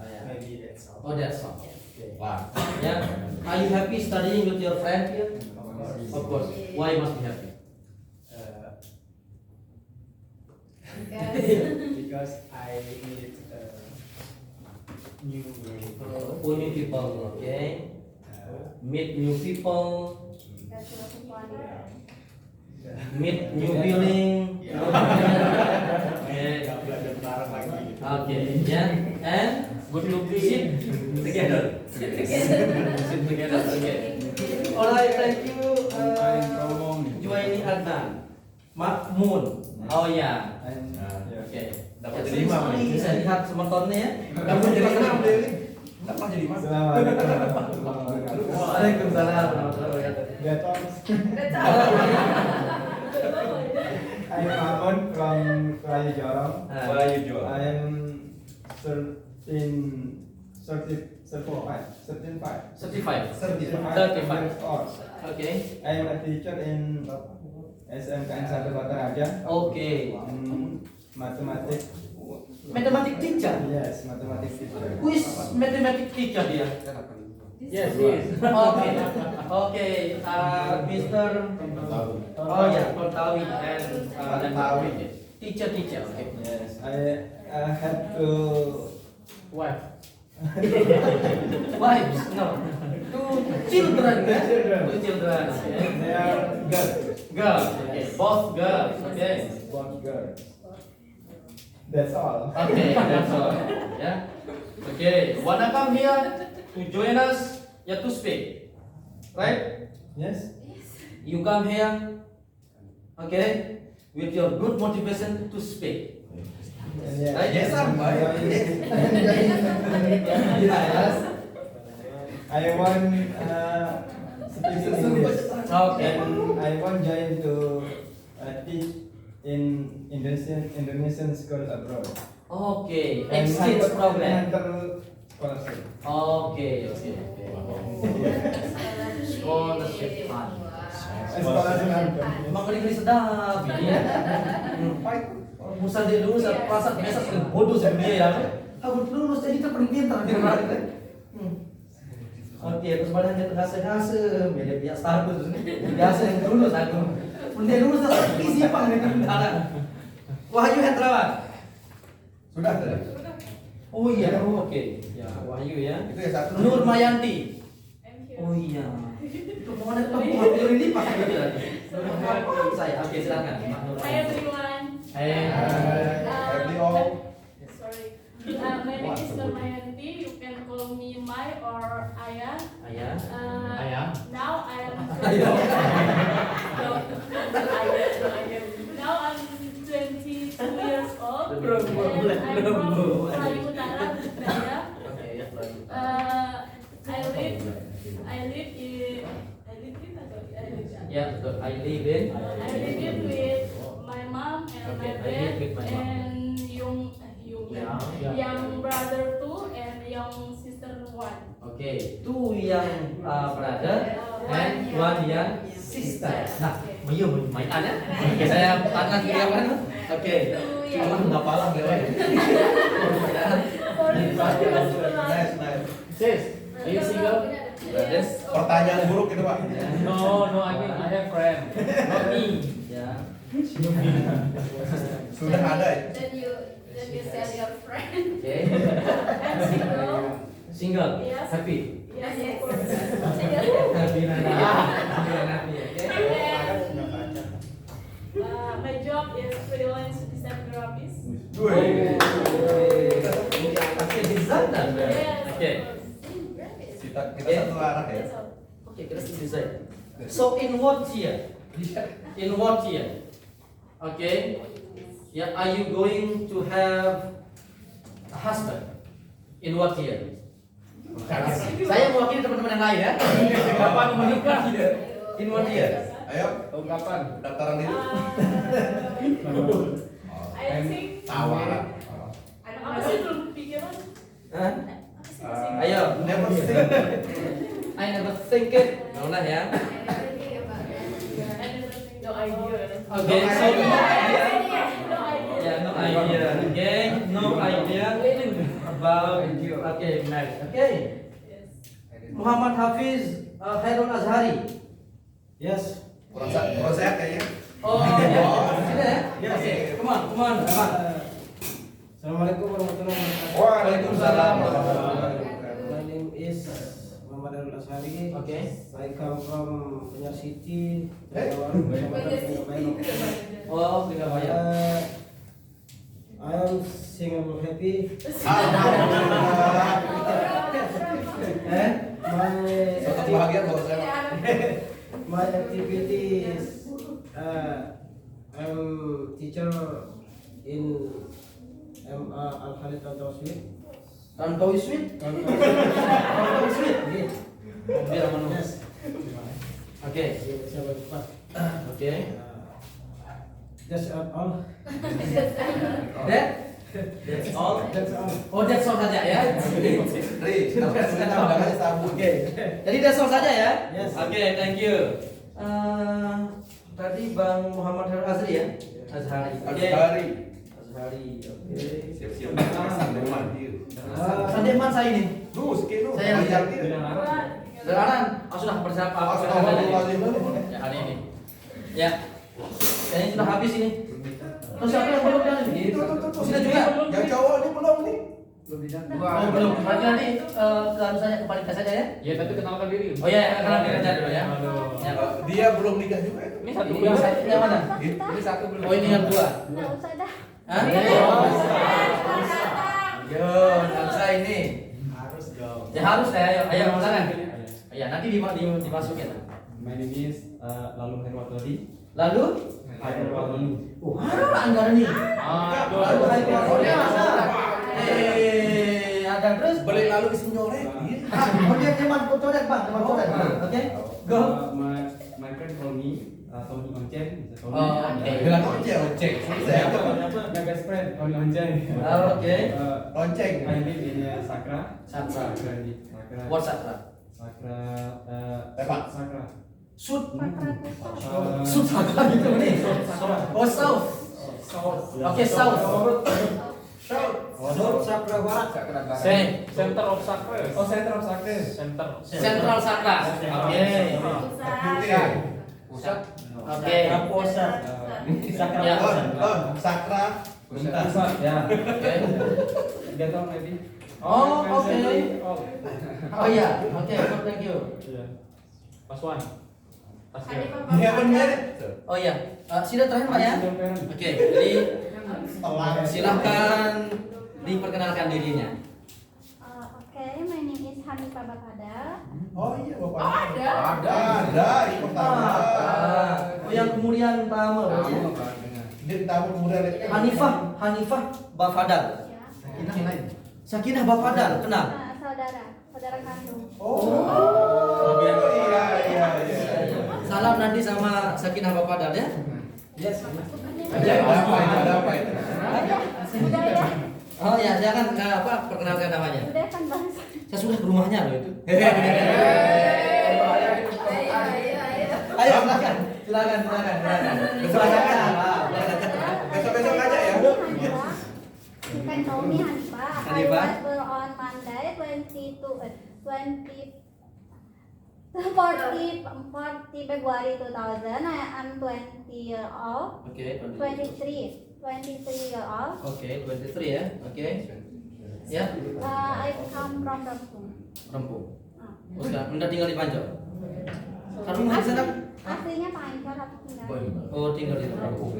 yeah. Maybe that's all. Oh that's all. Okay. Wah. Yeah. Are you happy studying with your friend here? Of course. Why you must be happy? Because I meet new people. New people. Okay. Meet new people. Meet new feeling. Okay. Belajar bareng lagi. Okay. Yeah. And Good looking. sit together. Sit together. Okay. Alright. Thank you. Juwaini Adnan. Makmun. Oh yeah. Okay. Dapat jadi imam nih. Saya lihat semetonnya ya. Dapat jadi imam dia nih. Dapat jadi imam. Waalaikumsalam warahmatullahi wabarakatuh. I'm Amon from Melayu Jorong. Melayu Jorong. I am 35 years old. Oke. I am a teacher in SMKN 1 Kota Raja. Oke. Mathematics. Mathematic teacher. Yes, mathematics teacher. Who is mathematic teacher dia? Yes, yes. Oke. Oke. Mr. Oh ya, Kortawi and teacher. Oke. Yes, I have to What? Wives, no. Two children, ya? Two children. they are girls. Girls. Okay. Both girls. Okay. Both girls. That's all. Okay, that's all. Yeah. Okay. Wanna come here to join us? You have to speak, right? Yes. You come here, okay, with your good motivation to speak. Yes. Right? Yes, sampai. Yes. I want speak English. Okay. And I want join to teach in Indonesian school abroad. Okay. And Exchange program. hunter scholarship. Okay. Scholarship fund. Scholarship hunter. Emang ngeri sedap ini ya. Musa dia lulus, perasaan biasa sekali bodoh sama dia ya. Aku lulus jadi kita paling pintar di rumah kan. Oke, terus badan dia terasa-rasa, dia biasa status biasa yang lulus aku. Pun dia lulus tak isi pang dengan anak. Wahyu Hendrawan. Sudah tadi. Oh iya, oke. Ya, Wahyu ya. Itu ya satu. Nur Mayanti. Oh iya. Itu mau ada tempat ini pakai gitu lagi. Saya, oke silakan. Hi everyone. Hey. Happy all. Sorry. My name is Nur Mayanti. You can call me Mai or Ayah. Ayah. Ayah. Now I am. Ayah. Now I'm 22 years old. Belum. And I'm from Melayu Utara, Jaya. Oke, ya. I live in. Ya, betul. I live in. I live in with my mom and Okay, my I live dad with my mom. and young brother 2 and young sister 1. Oke, two yang brother and one yang sister. Nah, main ya. Oke, saya tangan dia kan. Oke. Cuma enggak pala enggak. Nice. Sis, are you single? Yes. Pertanyaan buruk itu Pak. No, I mean I have friend. Not me. Ya. Sudah ada ya. Then you sell your friend. Oke. I'm single. Single. Yes. Happy. Yes, of course. Happy nanti. My job is freelance design therapist. Oke, desainer. Yes. Oke. Kita satu arah ya. That's all. Oke, kita desain. So in what year? In what year? Okay. Yeah, are you going to have a husband? In what year? Saya mewakili teman-teman yang lain ya. Kapan menikah? In what year? Ayo, Tahun kapan? daftaran diri. I think. Tawaran. Apa sih belum pikiran? Hah? Apa sih masih? Ayo. Never think. I never think it. Nah ya. No idea. Okay, so no idea. No idea. Yeah, no idea. Okay, no idea about marriage. Okay. Yes. Muhammad Hafiz Khairul Azhari. Yes. Kurang sehat kayaknya. Oh, ya. Sini ya. Yes. Okay, come on. Assalamualaikum warahmatullahi wabarakatuh. Waalaikumsalam. My name is Muhammad Arul Ashari. Okay. I come from Penyar City. Oh, tidak bayar. I am single happy. Tetap bahagia buat saya. My activities I'm teacher in Al Khalid Tantowi. Tantowi Sweet. Tantowi Sweet. Yes. Biar mana? Yes. Oke. Siapa cepat? Oke. That's all. That's all. That's all. Oh, that's all saja ya. Oke. Jadi that's all saja ya. Yes. Oke, thank you. Tadi Bang Muhammad Azri ya. Azhari. Oke. Azhari. Oke. Siap-siap. Sandeman saya ini. Saya yang Saya Sederhana. Oh, sudah persiapan. Ya, hari ini. Ya. Kayaknya sudah habis ini. Terus siapa yang belum dan ini? Sudah juga. Yang cowok ini belum nih. Oh, belum. Berarti nanti kalau saya kembali ke saja ya. Ya, tapi kenalkan diri. Oh iya, kenalkan diri aja dulu ya. Ya. Dia belum nikah juga. Ini satu Yang mana? Ini satu belum. Oh, ini yang dua. Nggak usah dah. Hah? Yo, bangsa ini. Harus dong. Ya harus ya, ayo silakan. Ya, nanti dimasukin. My name is Lalu Herwatodi. Lalu Herwatodi. oh, ada nih. Lalu ada terus Beli lalu isi nyorek. Oh, dia teman coret, Bang, teman coret. Oke. Go. My friend call me Tony Onceng. Oh, oke. Bilang ojek. My best friend Tony Onceng. Oke. Lonceng. I live in Sakra. Sakra. Sakra. What Sakra? Sakra. Tepat. Sakra. Sud. Sud Sakra gitu nih. Oh, South. Oke, South. Sakra Barat. Center of Sakra. Oh, Center of Sakra. Central Sakra. Oke. Pusat. Oke. Pusat. Sakra. Ya. Sakra. Pusat ya. Oke. 3 tahun lagi. Oh, oke. Oh iya, oke, thank you. Pas one. Pas Dia benar. Oh iya, sudah terakhir Pak ya? Oke, jadi silahkan diperkenalkan dirinya. Okay, my name is Hanifah Bapada. Oh iya, Bapak. Ada. Ada, ini pertama. Oh yang kemudian pertama. Dia tamu kemudian Hanifah Bafadal. Ya. Sakinah Bafadal, kenal? Saudara kandung. Oh, iya. Salam nanti sama Sakinah Bafadal ya. Yes. Ada apa itu? Sudah ya. Oh ya, silakan perkenalkan namanya. Sudah kan bangsa. Saya sudah ke rumahnya loh itu. Ayo silakan. Besok aja ya. You can call me Hanifah. I Hanifah. was born on Monday 40 February 2000. I'm 20 years old. Oke, 23 years old. Oke, 23 ya. Oke. Ya, I come from Lampung. Lampung. Oh, sudah, Anda tinggal di Pancor. Kamu di sana? Aslinya Pancor tapi tinggal. Oh, tinggal di Lampung.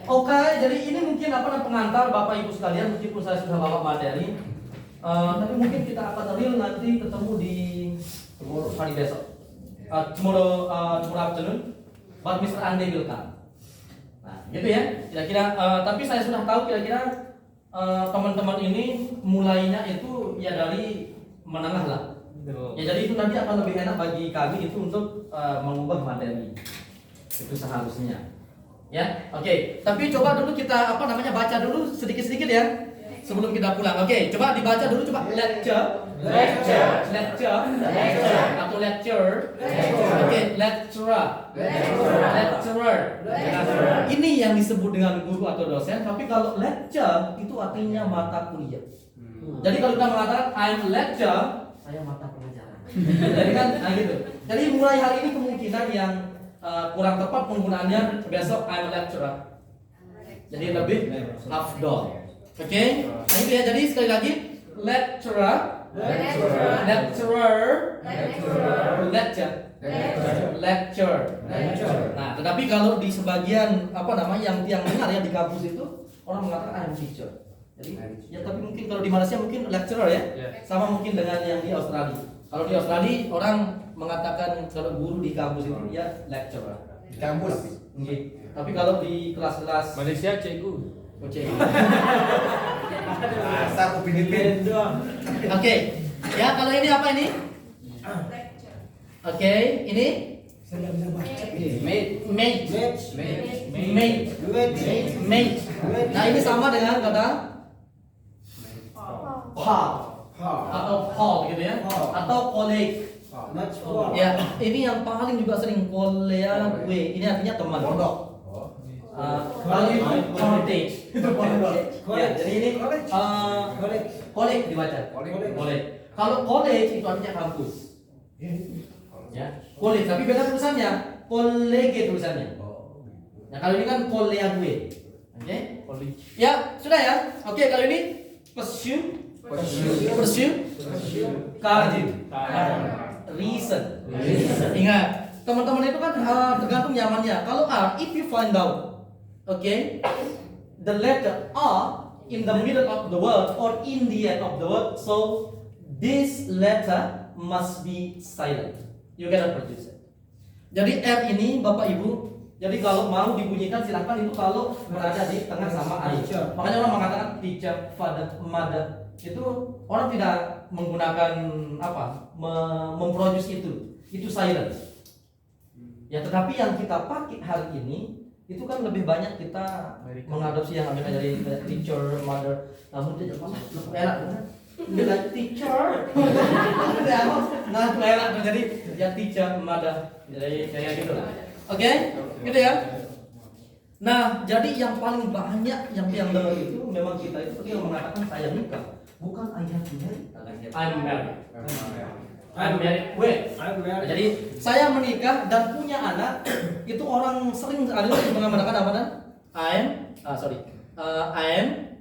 Oke, jadi ini mungkin pengantar Bapak Ibu sekalian, meskipun saya sudah bawa materi. Tapi mungkin kita akan real nanti ketemu di hari besok. Tomorrow afternoon, but Mr. Ande will come. Nah, gitu ya. Kira-kira. Tapi saya sudah tahu kira-kira teman-teman ini mulainya itu ya dari menengah lah. Ya jadi itu nanti akan lebih enak bagi kami itu untuk mengubah materi. Itu seharusnya. Ya, oke. Tapi coba dulu kita baca dulu sedikit-sedikit ya. Sebelum kita pulang. Oke, coba dibaca dulu lecture atau lecture. Oke, lecturer. Ini yang disebut dengan guru atau dosen, tapi kalau lecture itu artinya mata kuliah. Jadi kalau kita mengatakan I'm lecture, saya mata pelajaran. Jadi kan gitu. Jadi mulai hari ini kemungkinan yang kurang tepat penggunaannya, besok I'm a lecturer. Jadi lebih afdol. Oke, nah itu ya. Jadi sekali lagi lecturer, lecture. Nah, tetapi kalau di sebagian yang benar ya di kampus itu orang mengatakan I'm teacher. Jadi ya tapi mungkin kalau di Malaysia mungkin lecturer ya. Sama mungkin dengan yang di Australia. Kalau di Australia orang mengatakan kalau guru di kampus itu ya lecturer. Kampus. Nggih. Tapi kalau di kelas-kelas Malaysia cikgu. Asal aku Filipin. Oke. Ya, kalau ini apa ini? Oke, ini mate. Nah, ini sama dengan kata atau Paul gitu ya, atau colleague. Ya, ini yang paling juga sering colleague. Ini artinya teman. Kalau itu college, itu college. Ya, jadi ini college dibaca. College. Kalau college itu artinya kampus. Ya, college. Tapi beda tulisannya. College tulisannya. Nah, kalau ini kan colleague. Oke? College. Ya, sudah ya. Oke, kalau ini pursue. Reason. Ingat, teman-teman itu kan tergantung nyamannya. Kalau R, if you find out, okay, the letter R in the middle of the word or in the end of the word, so this letter must be silent. You cannot produce it. Jadi R ini, Bapak Ibu, jadi kalau mau dibunyikan silahkan itu kalau berada di tengah sama I. Makanya orang mengatakan teacher, father, mother. Itu orang tidak menggunakan memproduce itu silent. Ya, tetapi yang kita pakai hari ini itu kan lebih banyak kita mengadopsi yang Amerika dari teacher, mother. Namun tidak enak dengan teacher. Nah, enak jadi ya teacher, mother. Jadi kayak gitu lah. Oke, gitu ya. Nah, jadi yang paling banyak yang dengar itu memang kita itu ketika mengatakan saya nikah. Bukan I have married. I'm married with. Jadi saya menikah dan punya anak. Itu orang sering ada yang mengatakan apa dan? I am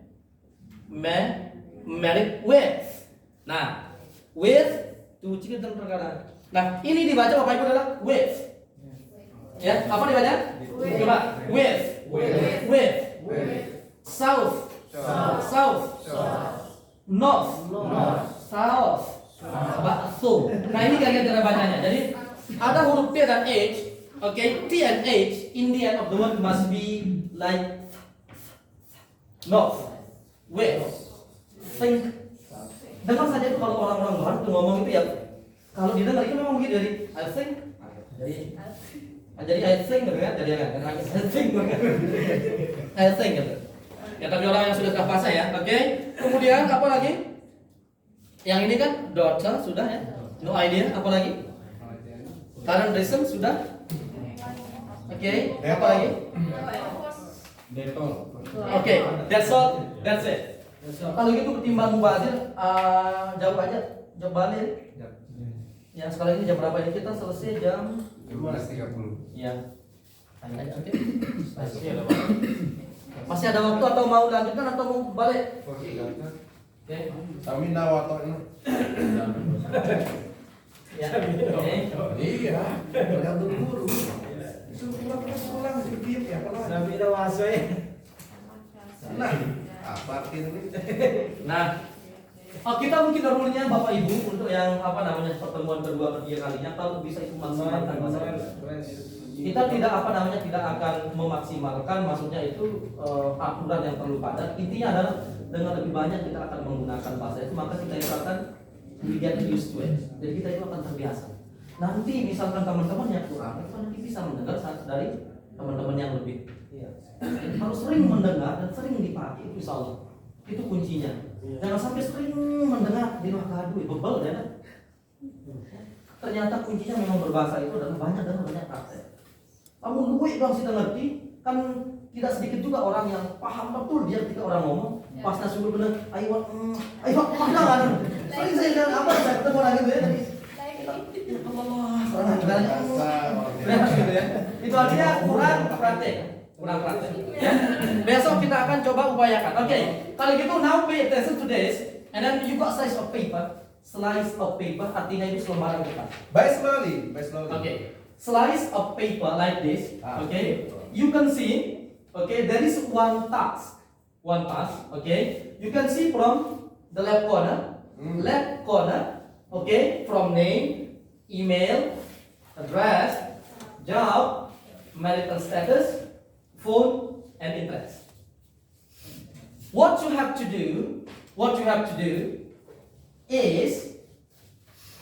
married with. Nah, with itu children perkara. Nah, ini dibaca Bapak Ibu adalah with. Ya, apa dibaca? Coba with. South. North, south, bakso. Nah, ini kalian cara bacanya. Jadi ada huruf T dan H. Okay, T and H in the end of the word must be like north, west, think. Dengar saja itu kalau orang-orang barat tuh ngomong itu ya. Kalau didengar itu memang begitu. Jadi I think. Jadi I think gitu kan. Jadi I think gitu. Ya, tapi orang yang sudah fase ya, oke. Kemudian apa lagi? Yang ini kan daughter sudah ya, no idea. Apa lagi? Current reason sudah. Oke, apa lagi? Oke, that's all, that's it. Kalau gitu ketimbang mubazir, jawab aja, jawab balik. Ya, sekarang ini jam berapa ini? Kita selesai jam 12.30. Ya. Tanya aja, oke. Masih ada waktu atau mau lanjutkan atau mau balik? Oke. Kami nawato ini. Ya. Iya. Udah buru-buru. Pulang sedikit ya kalau. Sabi na waso eh. Nah, apa ini? Nah, kita mungkin rule-nya Bapak Ibu untuk yang pertemuan kedua ketiga kalinya kalau bisa itu maksimalkan bahasa Inggris. Kita tidak tidak akan memaksimalkan, maksudnya itu aturan yang perlu padat. Intinya adalah dengan lebih banyak kita akan menggunakan bahasa itu, maka kita akan we get used to it. Jadi kita itu akan terbiasa. Nanti misalkan teman-teman yang kurang, itu nanti bisa mendengar dari teman-teman yang lebih. Harus sering mendengar dan sering dipakai itu insya Allah. Itu kuncinya. Jangan sampai sering mendengar di luar bebel ya. Ternyata kuncinya memang berbahasa itu adalah banyak dan banyak praktek. Kamu luwih dong kita ngerti, kan tidak sedikit juga orang yang paham betul dia ketika orang ngomong. Pas nasuh bener, ayo mana kan? Sering saya bilang apa saya ketemu orang gitu ya tadi. Allah, orang gitu ya. Itu artinya kurang praktek. Ya. Besok kita akan coba upayakan. Oke, kalau gitu now pay attention to this, and then you got slice of paper. Slice of paper artinya itu selembaran kertas. By slowly. Okay. Slice of paper like this, okay, you can see, okay, there is one task, okay, you can see from the left corner, okay, from name, email, address, job, marital status, phone, and internet. What you have to do is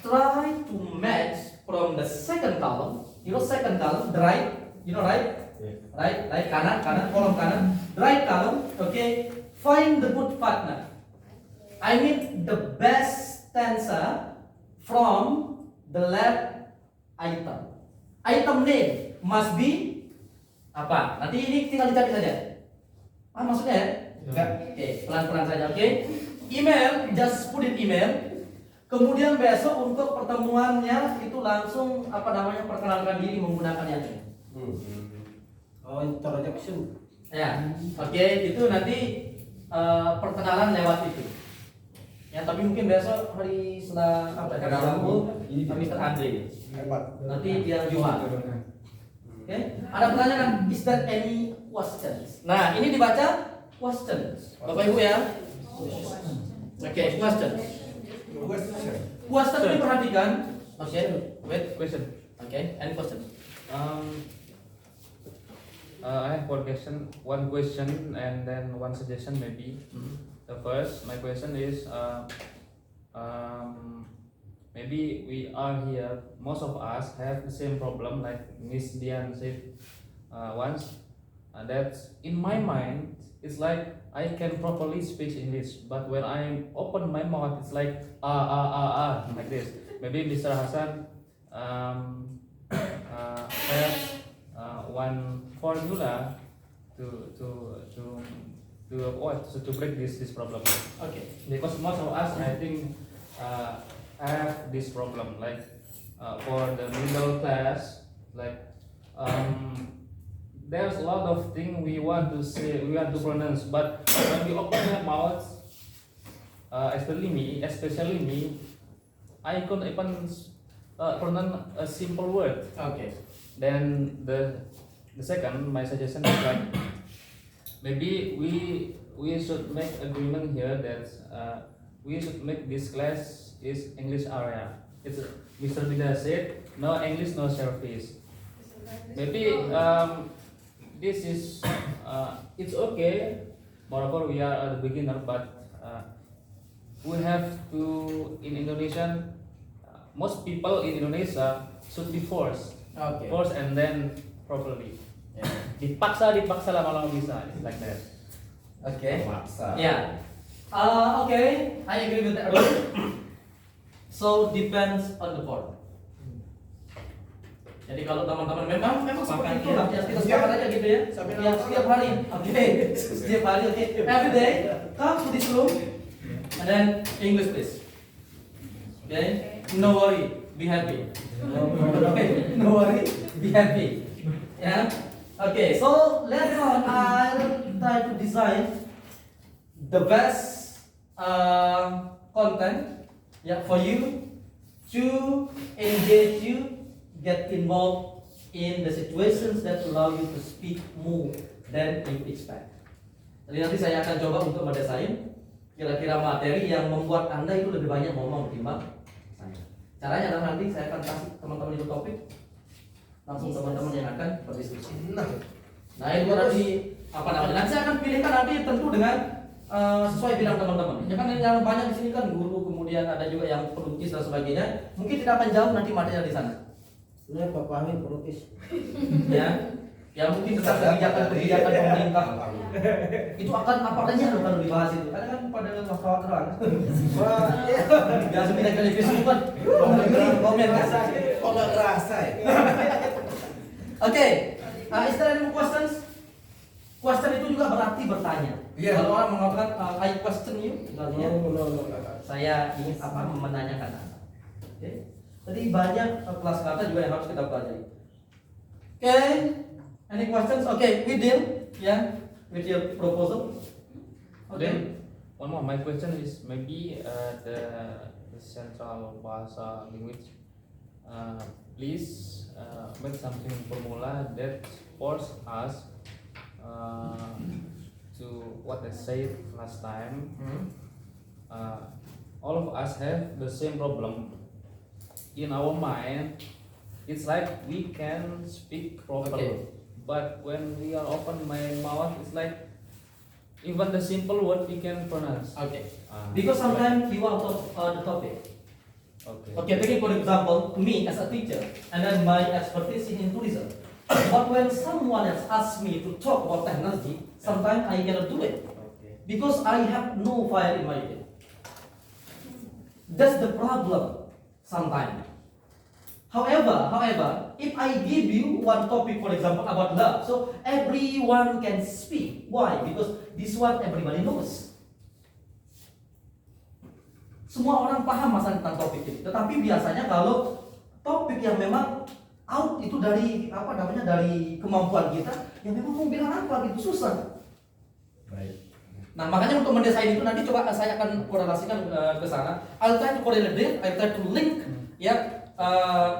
try to match from the second column. You know second column, the right. You know right? Right, kanan, kolom kanan, right column. Okay, find the good partner. I mean the best stanza from the left item. Item name must be apa? Nanti ini tinggal dicari saja. Maksudnya ya? Oke, pelan-pelan saja. Oke. Email, just put in email. Kemudian besok untuk pertemuannya itu langsung perkenalkan diri menggunakan yang ini. Oh, introduction. Ya, oke, itu nanti perkenalan lewat itu. Ya, tapi mungkin besok hari setelah Mr. Andre. Nanti dia Jumat. Oke, ada pertanyaan? Is there any questions? Nah, ini dibaca questions. Bapak Ibu ya. Oke, questions. Question ini perhatikan. Oke, wait, Question. Oke, any question? I have one question and then one suggestion maybe. The first, my question is, maybe we are here, most of us have the same problem like Miss Dian said once, that in my mind, it's like I can properly speak English, but when I open my mouth, it's like like this. Maybe Mr. Hassan has one formula to break this problem. Okay. Because most of us, I think, have this problem. Like for the middle class, like there's a lot of things we want to say, we want to pronounce, but when we open our mouths, especially me, I couldn't even pronounce a simple word. Okay. Then the second, my suggestion is like maybe we should make agreement here that we should make this class is English area. It's Mr. Bida said no English, no service. Maybe this is it's okay. Moreover, we are a beginner, but we have to in Indonesian. Most people in Indonesia should be forced. Okay. Forced and then properly. Yeah. Dipaksa lama-lama bisa. It's like that. Okay. Memaksa. Yeah. Okay, I agree with that. So depends on the board. Jadi kalau teman-teman memang seperti itu lah, ya kita sepakat aja gitu ya. Ya setiap hari, oke, setiap hari, oke. Every day, come to this room, and then English please. Okay, no worry, be happy. Okay, no worry, be happy. Yeah. Okay, so later on I'll try to design the best content, yeah, for you to engage you. Get involved in the situations that allow you to speak more than you expect. Jadi nanti saya akan coba untuk mendesain kira-kira materi yang membuat Anda itu lebih banyak ngomong ketimbang saya. Caranya adalah nanti saya akan kasih teman-teman itu topik, langsung teman-teman yang akan berdiskusi. Nah itu nanti nanti saya akan pilihkan nanti tentu dengan sesuai bidang teman-teman. Ya kan yang banyak di sini kan guru, kemudian ada juga yang pelukis dan sebagainya. Mungkin tidak akan jauh nanti materinya di sana. Benar Pak Fahmi pelukis. Ya mungkin tentang kebijakan pemerintah itu akan apa aja loh kalau dibahas itu. Karena kan pada wartawan terang. Wah, biasa kita kali Facebook kan. Komen kan. Kok nggak kerasa ya? Oke, is there any questions? Question itu juga berarti bertanya. Iya. Kalau orang mengatakan I question you, artinya No. saya ingin menanyakan Anda. Oke. Jadi banyak kelas kata juga yang harus kita pelajari. Okay, any questions? Okay, we deal, yeah, with your proposal. Okay. Then one more. My question is maybe the central bahasa language. Please make something formula that force us to what I said last time. All of us have the same problem. In our mind, it's like we can speak properly, but when we are open my mouth, it's like even the simple word we can pronounce. Okay. Because sometimes you out of the topic. Okay. Okay, taking for example, me as a teacher, and then my expertise in tourism. But when someone else asks me to talk about technology, sometimes I cannot do it. Okay. Because I have no fire in my head. That's the problem sometimes. However, if I give you one topic, for example, about love, so everyone can speak. Why? Because this one everybody knows. Semua orang paham masalah tentang topik ini. Tetapi biasanya kalau topik yang memang out itu dari apa namanya dari kemampuan kita, yang memang mau bilang apa gitu susah. Baik. Nah makanya untuk mendesain itu nanti coba saya akan korelasikan ke sana. I'll try to correlate, I'll try to link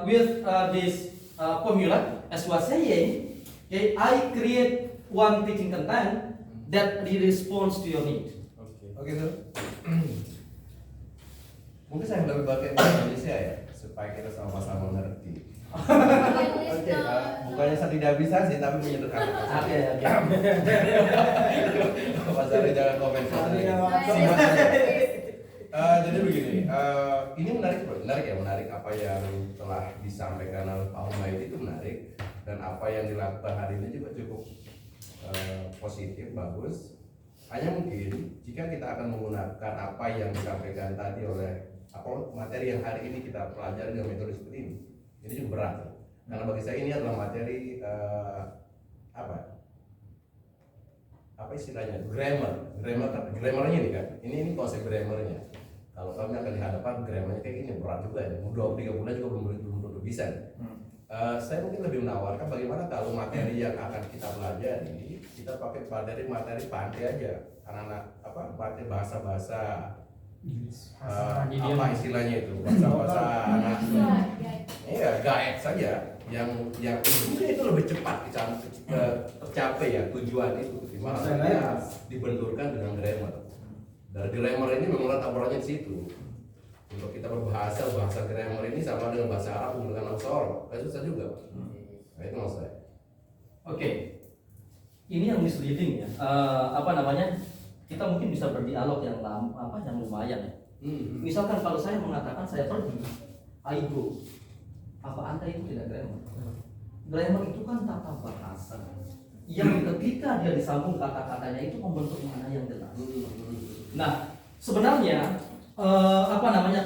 with this formula as was saying. Okay, I create one teaching content that responds to your need. Oke, Sur. Mungkin saya lebih pakai Indonesia ya, supaya kita sama-sama mengerti. Oke, bukannya saya tidak bisa sih, tapi menyederhanakan. Oke. Mas Ari jangan komen. Jadi begini, ini menarik apa yang telah disampaikan oleh Pak Humaydi itu menarik, dan apa yang dilakukan hari ini juga cukup positif, bagus. Hanya mungkin jika kita akan menggunakan apa yang disampaikan tadi oleh materi yang hari ini kita pelajari dengan metode seperti ini juga berat. Karena bagi saya ini adalah materi apa istilahnya, grammarnya ini kan, ini konsep grammarnya. Kalau kami akan dihadapkan grammarnya kayak gini berat juga ya, 2-3 bulan juga belum tentu bisa. Saya mungkin lebih menawarkan bagaimana kalau materi yang akan kita pelajari kita pakai materi pantai aja, anak-anak materi bahasa apa istilahnya itu, bahasa anak gaet saja yang mungkin itu lebih cepat tercapai ya tujuan itu, dimana dibenturkan dengan grammar. Dari grammar ini memang taburannya di situ. Untuk kita berbahasa grammar ini sama dengan bahasa Arab dengan Ansor, susah juga. Nah itu maksud saya. Oke, ini yang misleading ya. Kita mungkin bisa berdialog yang yang lumayan ya. Misalkan kalau saya mengatakan saya pergi, I go. Apa Anda itu tidak grammar? Grammar itu kan tata bahasa yang ketika dia disambung kata-katanya itu membentuk makna yang jelas. Nah, sebenarnya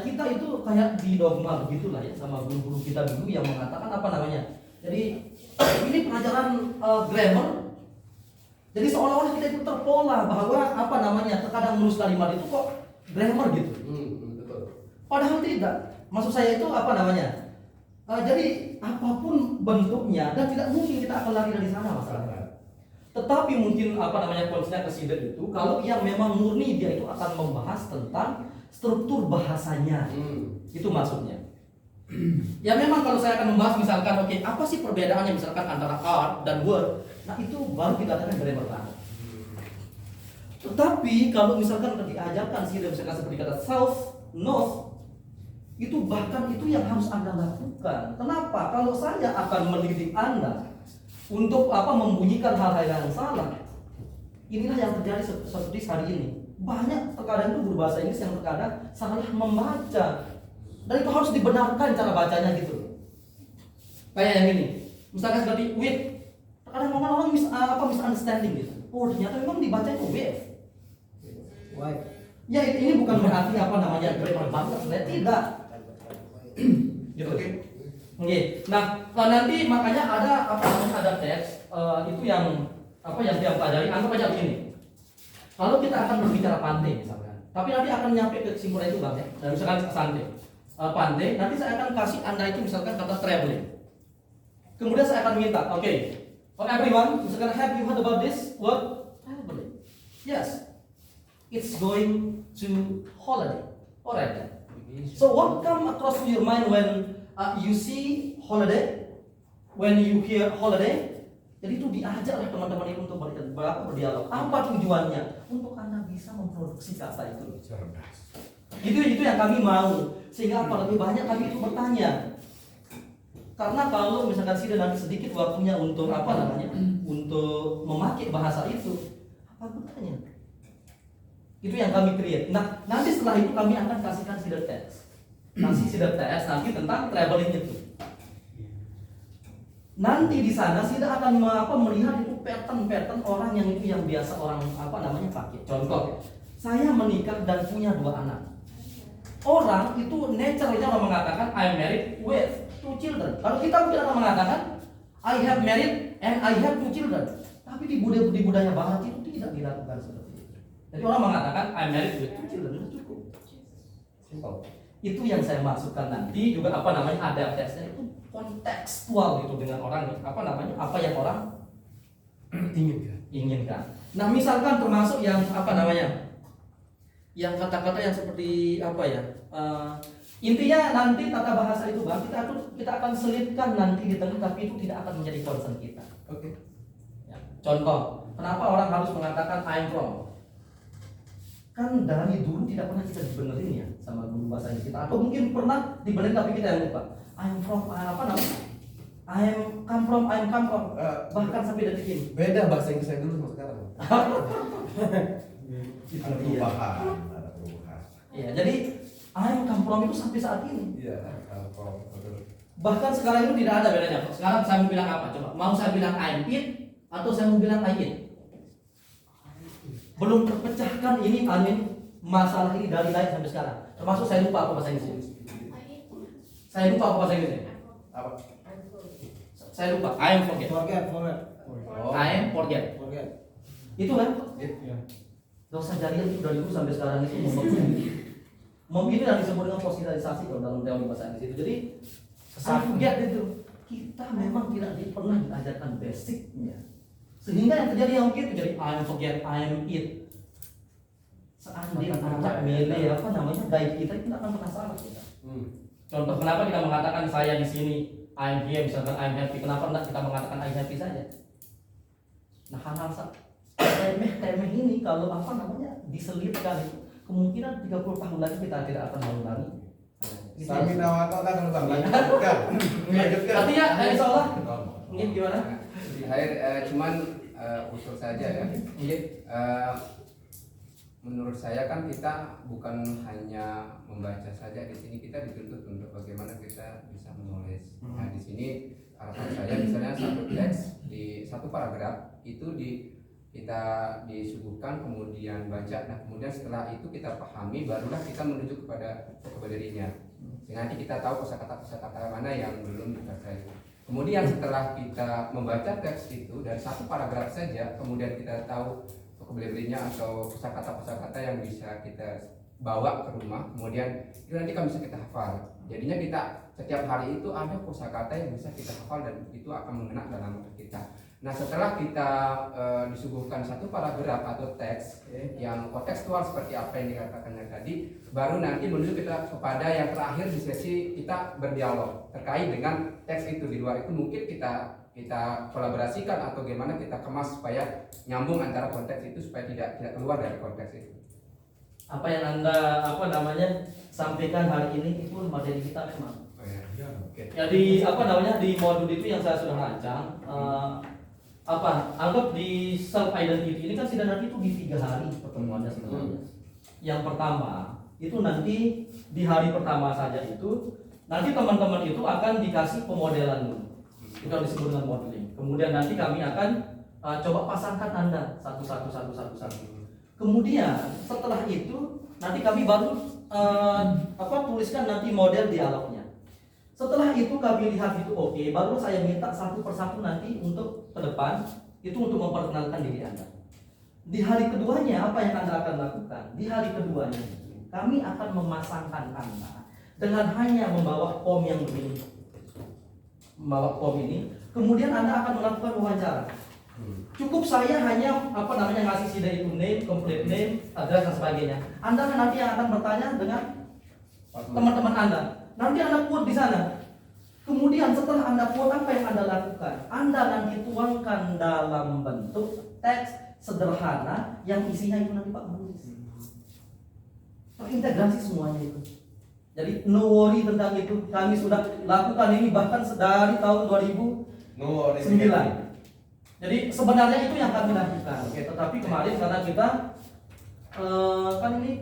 kita itu kayak di dogma begitulah ya, sama guru-guru kita dulu yang mengatakan jadi ini pelajaran grammar. Jadi seolah-olah kita itu terpola bahwa terkadang menulis kalimat itu kok grammar gitu. Padahal tidak. Maksud saya itu jadi apapun bentuknya dan tidak mungkin kita akan lari dari sana masalahnya. Tetapi mungkin konsepnya consider itu kalau yang memang murni dia itu akan membahas tentang struktur bahasanya. Itu maksudnya. Ya memang kalau saya akan membahas misalkan apa sih perbedaannya misalkan antara art dan word, nah itu baru dikatakan grammar banget. Tetapi kalau misalkan diajarkan misalkan seperti kata south, north, itu bahkan itu yang harus Anda lakukan. Kenapa? Kalau saya akan mendidik Anda untuk membunyikan hal-hal yang salah, inilah yang terjadi seperti hari ini. Banyak terkadang itu guru bahasa Inggris yang terkadang salah membaca. Dan itu harus dibenarkan cara bacanya gitu. Kayak yang ini. Misalkan seperti with. Terkadang orang misunderstanding gitu. Oh ternyata memang dibaca itu with. Why? Ya ini bukan berarti grammar banget. Tidak. Gitu. Oke. Nah nanti makanya ada teks itu yang dia pelajari. Anggap aja begini. Kalau kita akan berbicara pantai misalkan, tapi nanti akan nyampe ke kesimpulan itu bang ya. Dan misalkan santai. Pandai, nanti saya akan kasih Anda itu misalkan kata traveling. Kemudian saya akan minta, for everyone, misalkan have you heard about this word traveling? Yes, it's going to holiday. Alright. So what come across to your mind when you see holiday, when you hear holiday? Jadi itu diajarlah teman-teman itu untuk berdialog. Apa tujuannya? Untuk Anda bisa memproduksi kata itu. Cerdas. Itu yang kami mau, sehingga lebih banyak kami itu bertanya. Karena kalau misalkan Sida nanti sedikit waktunya untuk apa namanya, untuk memakai bahasa itu, apa gunanya? Itu yang kami create. Nah, nanti setelah itu kami akan kasihkan Sida test. Kasih Sida test nanti tentang traveling itu. Nanti di sana Sida akan melihat itu pattern orang yang itu yang biasa orang apa namanya pakai. Contoh, saya menikah dan punya 2 anak. Orang itu nature-nya orang mengatakan I'm married with 2 children. Kalau kita mungkin akan mengatakan I have married and I have 2 children. Tapi di budaya barat itu tidak dilakukan seperti itu. Jadi orang mengatakan I'm married with 2 children, itu cukup. Simple. Itu yang saya maksudkan nanti juga apa namanya ada tesnya itu kontekstual gitu dengan orang apa namanya apa yang orang inginkan. Nah misalkan termasuk yang apa namanya yang kata-kata yang seperti apa ya intinya nanti tata bahasa itu Bang kita akan selipkan nanti di tengah tapi itu tidak akan menjadi concern kita. Oke. Ya, contoh kenapa orang harus mengatakan I'm from? Kan dari dulu tidak pernah kita dibenerin ya sama guru bahasa Inggris kita atau mungkin pernah dibenerin tapi kita yang lupa. I'm from apa namanya? I'm come from bahkan sampai detik ini. Beda bahasa Inggris saya dulu sama sekarang. Ada perubahan. Iya, jadi I'm come from itu sampai saat ini. Iya, come from. Bahkan sekarang itu tidak ada bedanya. Sekarang saya mau bilang apa? Coba, mau saya bilang I'm it atau saya mau bilang I it? Belum terpecahkan ini masalah ini dari lahir sampai sekarang. Termasuk saya lupa apa bahasa Inggris. Saya lupa apa bahasa Inggris. Apa? Saya lupa. I am forget. I am forget. Itu kan? Iya. Dosa jariah itu dari dulu sampai sekarang itu ini yang disebut dengan fosilalisasi kalau dalam teori bahasa Inggris itu. Jadi I forget itu. Kita memang tidak pernah diajarkan basicnya. Sehingga yang terjadi yang begitu jadi I am forget, I am it. Seandainya anak milih apa namanya guide kita akan pernah salah kita. Contoh kenapa kita mengatakan saya di sini I'm here misalkan I'm happy, kenapa enggak kita mengatakan I'm happy saja? Nah hal-hal temeh ini kalau apa namanya diselipkan itu kemungkinan 30 tahun lagi kita tidak akan mengulangi. Sami nawata kan Bang lanjutkan. Artinya insya Allah ini gimana? Di akhir cuman usul saja ya. Menurut saya kan kita bukan hanya membaca saja, di sini kita dituntut untuk bagaimana kita bisa menulis. Nah di sini harapan saya misalnya satu teks di satu paragraf itu kita disuguhkan kemudian baca. Nah kemudian setelah itu kita pahami barulah kita menuju kepada dirinya. Sehingga nanti kita tahu kosakata mana yang belum dibaca. Kemudian setelah kita membaca teks itu dari satu paragraf saja, kemudian kita tahu vocabulary-nya atau kosakata yang bisa kita bawa ke rumah, kemudian itu nanti kan bisa kita hafal. Jadinya kita setiap hari itu ada kosakata yang bisa kita hafal dan itu akan mengena dalam otak kita. Nah setelah kita disuguhkan satu paragraf atau teks yang kontekstual seperti apa yang dikatakannya tadi, baru nanti menuju kita kepada yang terakhir di sesi kita berdialog terkait dengan teks itu. Di luar itu mungkin kita kolaborasikan atau gimana kita kemas supaya nyambung antara konteks itu supaya tidak keluar dari konteks itu. Apa yang Anda sampaikan hari ini itu materi kita memang. Jadi di modul itu yang saya sudah rancang anggap di self identity ini kan sidang nanti itu di 3 hari pertemuannya sebenarnya. Yang pertama itu nanti di hari pertama saja itu nanti teman-teman itu akan dikasih pemodelan dulu. Itu disebut dengan modeling. Kemudian nanti kami akan coba pasangkan Anda satu. Kemudian setelah itu nanti kami baru tuliskan nanti model dialognya. Setelah itu kami lihat itu oke, baru saya minta satu persatu nanti untuk ke depan itu untuk memperkenalkan diri Anda. Di hari keduanya apa yang Anda akan lakukan? Di hari keduanya kami akan memasangkan Anda dengan hanya membawa form yang begini. Membawa form ini, kemudian Anda akan melakukan wawancara. Cukup saya hanya ngasih Sida itu name, complete name, address dan sebagainya. Anda nanti yang akan bertanya dengan teman-teman Anda. Nanti Anda quote di sana. Kemudian setelah Anda quote apa yang Anda lakukan? Anda nanti tuangkan dalam bentuk teks sederhana yang isinya itu nanti Pak menulis. Terintegrasi semuanya itu. Jadi no worry tentang itu. Kami sudah lakukan ini bahkan dari tahun 2009. No worry. Jadi sebenarnya itu yang kami lakukan. Oke, tetapi kemarin karena kita kan ini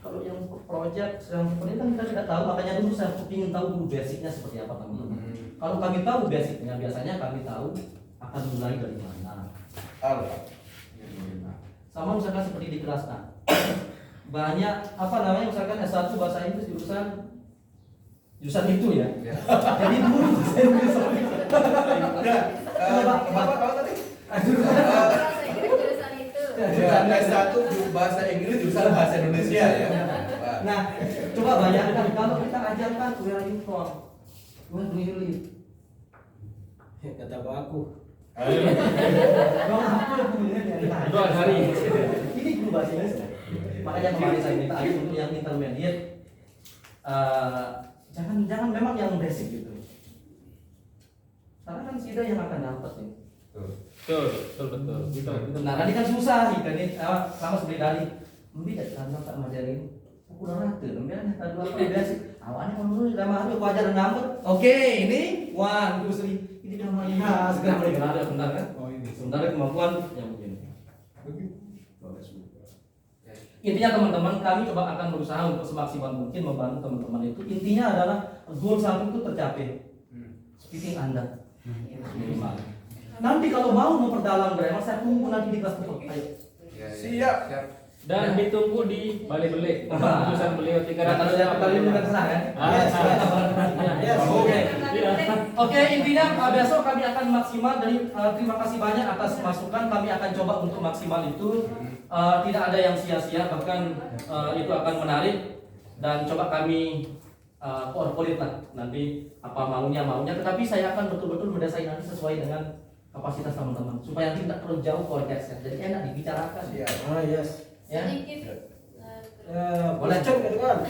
kalau yang project yang seperti kan kita tidak tahu, makanya dulu saya ingin tahu dulu basicnya seperti apa teman-teman. Kalau kami tahu basicnya, biasanya kami tahu akan mulai dari mana. Sama misalkan seperti di kelas A, banyak apa namanya misalkan S1 bahasa Inggris jurusan itu ya. Jadi dulu bahasa Inggris. Apa tadi? Bahasa Inggris jurusan itu. S1 bahasa Inggris jurusan bahasa Indonesia ya. Nah, coba bayangkan kalau kita ajarkan where you from, where do you live? Kata aku. Bang apa punya? Dua hari. Ini guru bahasa Inggris. Makanya kemarin saya minta aja untuk yang intermediate, jangan memang yang basic gitu. Karena kan Sida yang akan dapat nih. Betul. Nah, tadi kan susah nih, kan sama seperti tadi. Mbak karena tak ngajarin, aku udah rata, mbak tadi apa basic. Awalnya kamu udah mahal, aku ajarin number. Oke, ini 1, 2, 3. Ini namanya segera mulai kenal ya, bentar kan? Oh ini. Sebentar kemampuan yang begini. Intinya teman-teman, kami coba akan berusaha untuk semaksimal mungkin membantu teman-teman itu. Intinya adalah goal 1 itu tercapai. Speaking Anda. Minimal. Nanti kalau mau memperdalam grammar, saya tunggu nanti di kelas berikut. Ayo. Siap. Dan ditunggu di Bali Belik. Jurusan beliau 300. Kalau saya kembali dengan senang kan? Oke, intinya besok kami akan maksimal. Dari terima kasih banyak atas masukan. Kami akan coba untuk maksimal itu. Tidak ada yang sia-sia, bahkan itu akan menarik. Dan coba kami korporat lah nanti apa maunya. Tetapi saya akan betul-betul mendesain nanti sesuai dengan kapasitas teman-teman supaya tidak terlalu jauh konteksnya. Jadi enak dibicarakan. Yes. Ya. Sedikit. Boleh cek gitu kan?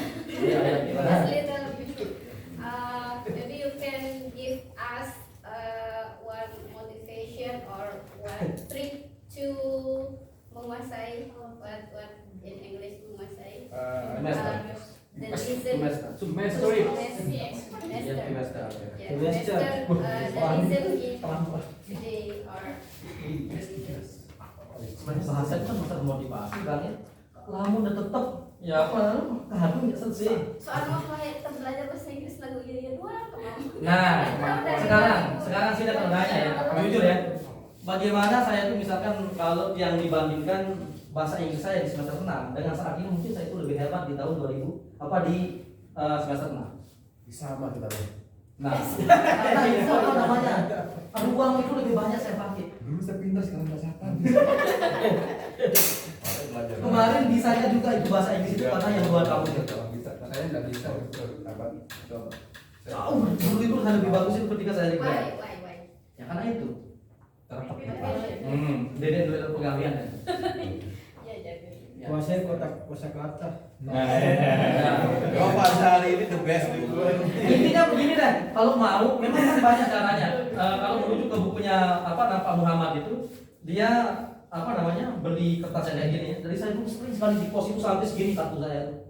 Maybe you can give us one motivation or one trick to menguasai what in English menguasai. The reason. Semester. The reason today or bahasa itu kan masalah motivasi kan ya. Lamun udah tetep ya apa kadung ya selesai. Soalnya kayak kita belajar bahasa Inggris lagu iya doang. Nah, sekarang sih ada nanya ya. Jujur ya. Bagaimana saya tuh misalkan kalau yang dibandingkan bahasa Inggris saya di semester 6 dengan saat ini mungkin saya itu lebih hebat di tahun 2000 di semester 6. Sama kita. Nah, karena itu apa namanya? Ruang itu lebih banyak saya pakai. Dulu saya pintar sekarang nggak siapa. Kemarin bisanya juga itu bahasa Inggris itu karena yang 2 tahun itu. Saya nggak bisa coba. Dulu itu saya lebih bagus itu ketika saya di Why? Ya karena itu. Dede dulu pegawaian kan. Ya jadi. Kuasai kosa kata. Oh, pas hari ini the best dulu. Intinya begini deh, kalau mau memang kan banyak caranya. Kalau merujuk ke bukunya Pak Muhammad itu, dia beli kertas yang kayak gini. Jadi saya tulis sering sekali di pos itu sampai segini kartu saya.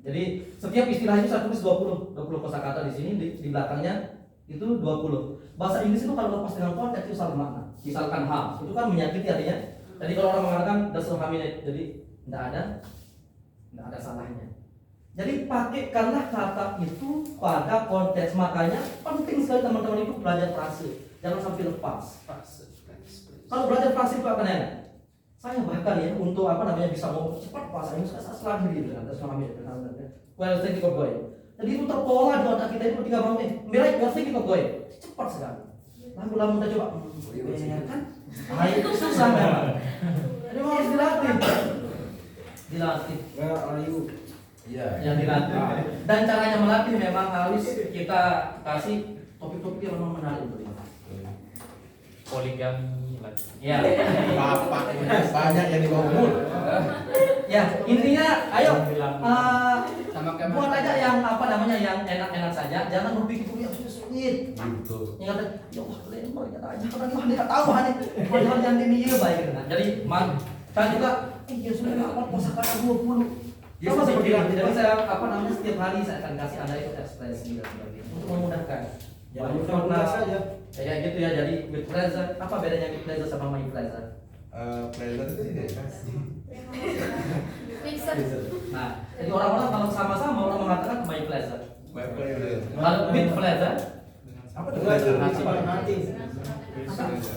Jadi setiap istilah itu saya tulis 20 kosakata di sini, di belakangnya itu 20. Bahasa Inggris itu kalau lepas dengan konteks itu salah makna. Misalkan harm, itu kan menyakiti artinya. Jadi kalau orang mengatakan doesn't harminate, jadi tidak ada salahnya. Jadi pakaikanlah kata itu pada konteks. Makanya penting sekali teman-teman itu belajar frase. Jangan sampai lepas frase. Kalau belajar frase itu akan enak. Saya bahkan ya untuk bisa ngomong cepat bahasa Inggris saya selalu diri dengan doesn't harminate. Well, thank you boy. Jadi itu terpola di otak kita itu ketika mau mirip well, thank you boy. Cepat sekali. Lalu kita coba ya kan? Nah, itu susah memang. Jadi harus dilatih. Where are you? Iya. Yang dilatih. Dan caranya melatih memang harus kita kasih topik-topik yang memang menarik untuk kita. Poligami lagi. Ya. Bapak banyak yang dibangun. Ya, intinya ayo buat aja yang yang enak-enak saja, jangan berpikir yang sulit-sulit. Gitu. Ingat ya Allah, lembar kata aja karena dia enggak tahu yang ini baik gitu. Jadi kan juga sudah dapat kosakata 20. Sama seperti itu. Jadi saya apa namanya setiap hari saya akan kasih Anda itu ekspresi dan sebagainya untuk memudahkan. Jangan mudah saja. Kayak gitu ya. Jadi with pleasure, apa bedanya with pleasure sama my pleasure? Pleasure itu tidak Nah, jadi orang-orang kalau sama-sama orang mengatakan my pleasure. My pleasure. Kalau with pleasure, Apa tuh pleasure?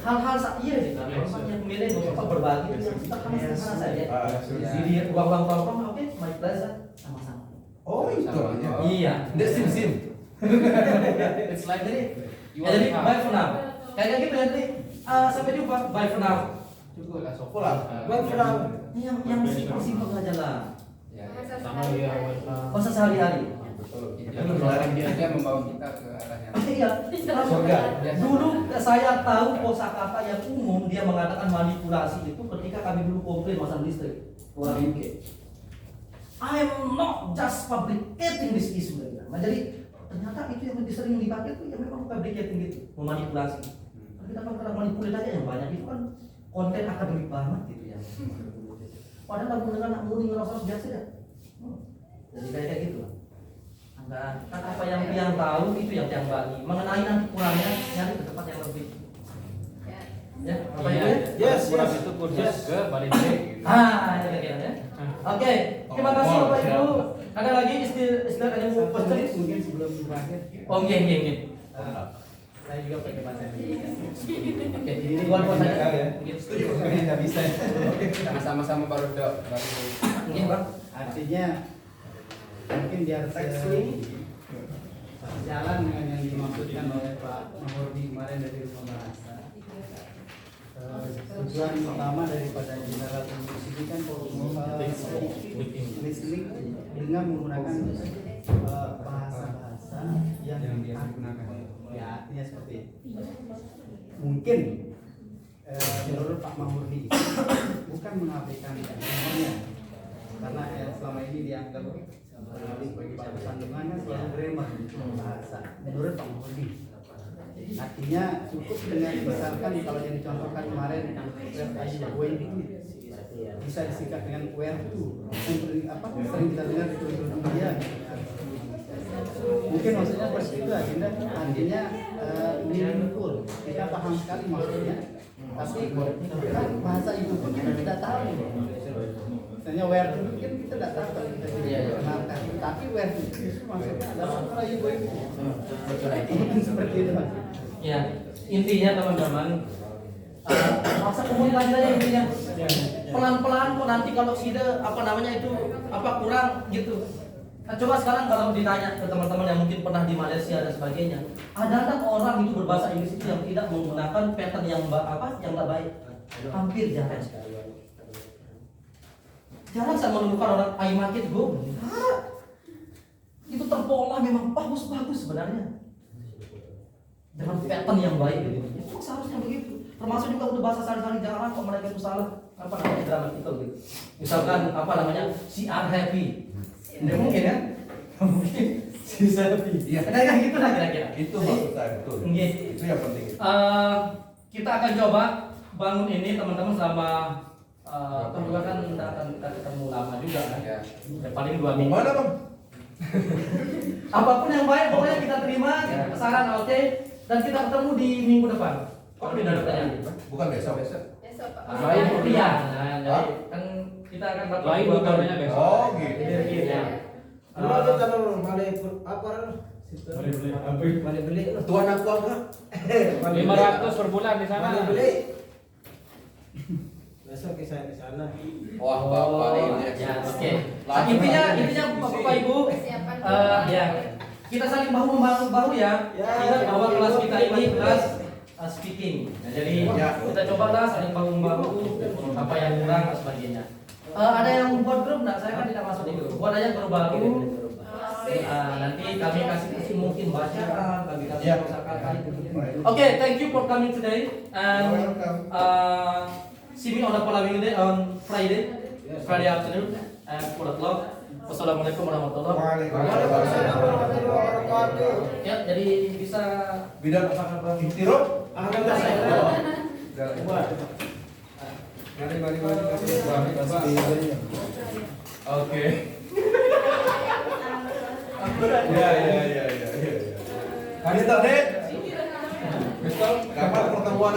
hal-hal iya gitu. Orang yang pemilih apa berbagi itu kita kan sederhana saja. Jadi ruang-ruang tongkrong oke, my pleasure sama-sama. Oh itu aja. Iya. Tidak sim. It's like you Ya, jadi are bye for now. Kayak gitu ya jadi sampai jumpa. Bye for now. cukup lah so Pulang. Bye for now. Yang simpel aja lah. sama dia Masa sehari-hari. Dia membawa kita ke arah yang Iya. Surga. Dulu saya tahu kosakata yang umum dia mengatakan manipulasi itu ketika kami dulu komplain masalah listrik orang UK. I'm not just fabricating this issue lagi. Nah, jadi ternyata itu yang sering dipakai itu ya memang fabricating gitu, memanipulasi. Kita kan kadang manipulasi aja yang banyak itu kan konten akademik banget gitu ya. Padahal lagu dengan murni ngerasa biasa ya. Jadi kayak gitu lah. Enggak, kan apa yang tahu itu yang bagi. Mengenai nanti kurangnya nyari ke tempat yang lebih. Ya, apa itu ya? Yes, itu kursus ke balik gitu. Ya kira-kira ya. Oke, terima kasih Bapak Ibu. Ada lagi istilah yang mau question? Mungkin sebelum berakhir. Oh, nggih. Saya juga pakai bahasa Indonesia. Oke, ini dua saja ya. Nggak bisa. karena sama-sama baru Nggih, Bang. Artinya mungkin biar jalan dengan yang dimaksudkan oleh Pak Mahmudi kemarin dari Rumah Bahasa. Tujuan utama daripada general musik ini kan listening dengan menggunakan bahasa-bahasa yang digunakan. Ya artinya seperti itu. Mungkin menurut Pak Mahmudi bukan mengabaikan semuanya, karena selama ini dianggap sebagai bahasa sandungannya selalu grammar bahasa. Menurut Pak Mahmudi artinya cukup dengan misalkan kalau yang dicontohkan kemarin where are you going to bisa disingkat dengan where to, sering kita dengar itu dia. Mungkin maksudnya seperti itu artinya meaningful, kita paham sekali maksudnya, tapi kan bahasa itu pun kita tidak tahu. Misalnya where to mungkin kita tidak tahu kalau kita tidak kenalkan, tapi where to justru maksudnya adalah where are you going to. Mungkin seperti itu Mas. Ya, intinya teman-teman masa komunikasi aja intinya. Pelan-pelan kok nanti kalau sida itu kurang gitu. Nah, coba sekarang kalau ditanya ke teman-teman yang mungkin pernah di Malaysia dan sebagainya, ada orang itu berbahasa Inggris itu yang tidak menggunakan pattern yang nggak baik? Hampir jarang sekali. Jarang saya menemukan orang I make it go. Itu terpola memang bagus sebenarnya. Dengan pattern yang baik gitu. Itu seharusnya begitu. Termasuk juga untuk bahasa sehari-hari jarang kok mereka itu salah grammatical gitu. Misalkan she are happy. Tidak mungkin ya? Mungkin she's happy. Iya. Kayak gitu lah kira-kira. Itu maksud saya betul. Itu yang penting. Kita akan coba bangun ini teman-teman selama juga kan akan kita ketemu lama juga kan. Ya, paling 2 minggu. Mana Bang? Apapun yang baik pokoknya kita terima, saran oke, dan kita ketemu di minggu depan. Kok tidak ada pertanyaan? Bukan besok. Baik, iya. Nah, jadi kan kita akan lain utamanya besok. Oh gitu. Ya. Kalau kita balik apa? Balik beli. Tuan aku apa? 500 per bulan di sana. Balik beli. Besok saya ke sana. Wah, Bapak ini. Ya, oke. Intinya Bapak Ibu, ya kita saling bahu ya. Ingat bahwa kelas kita ini kelas speaking. Nah, jadi kita cobalah saling bahu apa yang kurang dan sebagainya. Ada yang buat grup nggak? Saya kan tidak masuk di grup. Buat aja grup baru. Nanti kami kasih mungkin bacaan, kami kasih kosakata. Oke, thank you for coming today and see me on the following day on Friday afternoon at 4 o'clock. Wassalamualaikum warahmatullahi wabarakatuh. Ya, jadi bisa bidang apa intiro? mari Oke. Ya. Mister Ded, Mister, kapan pertemuan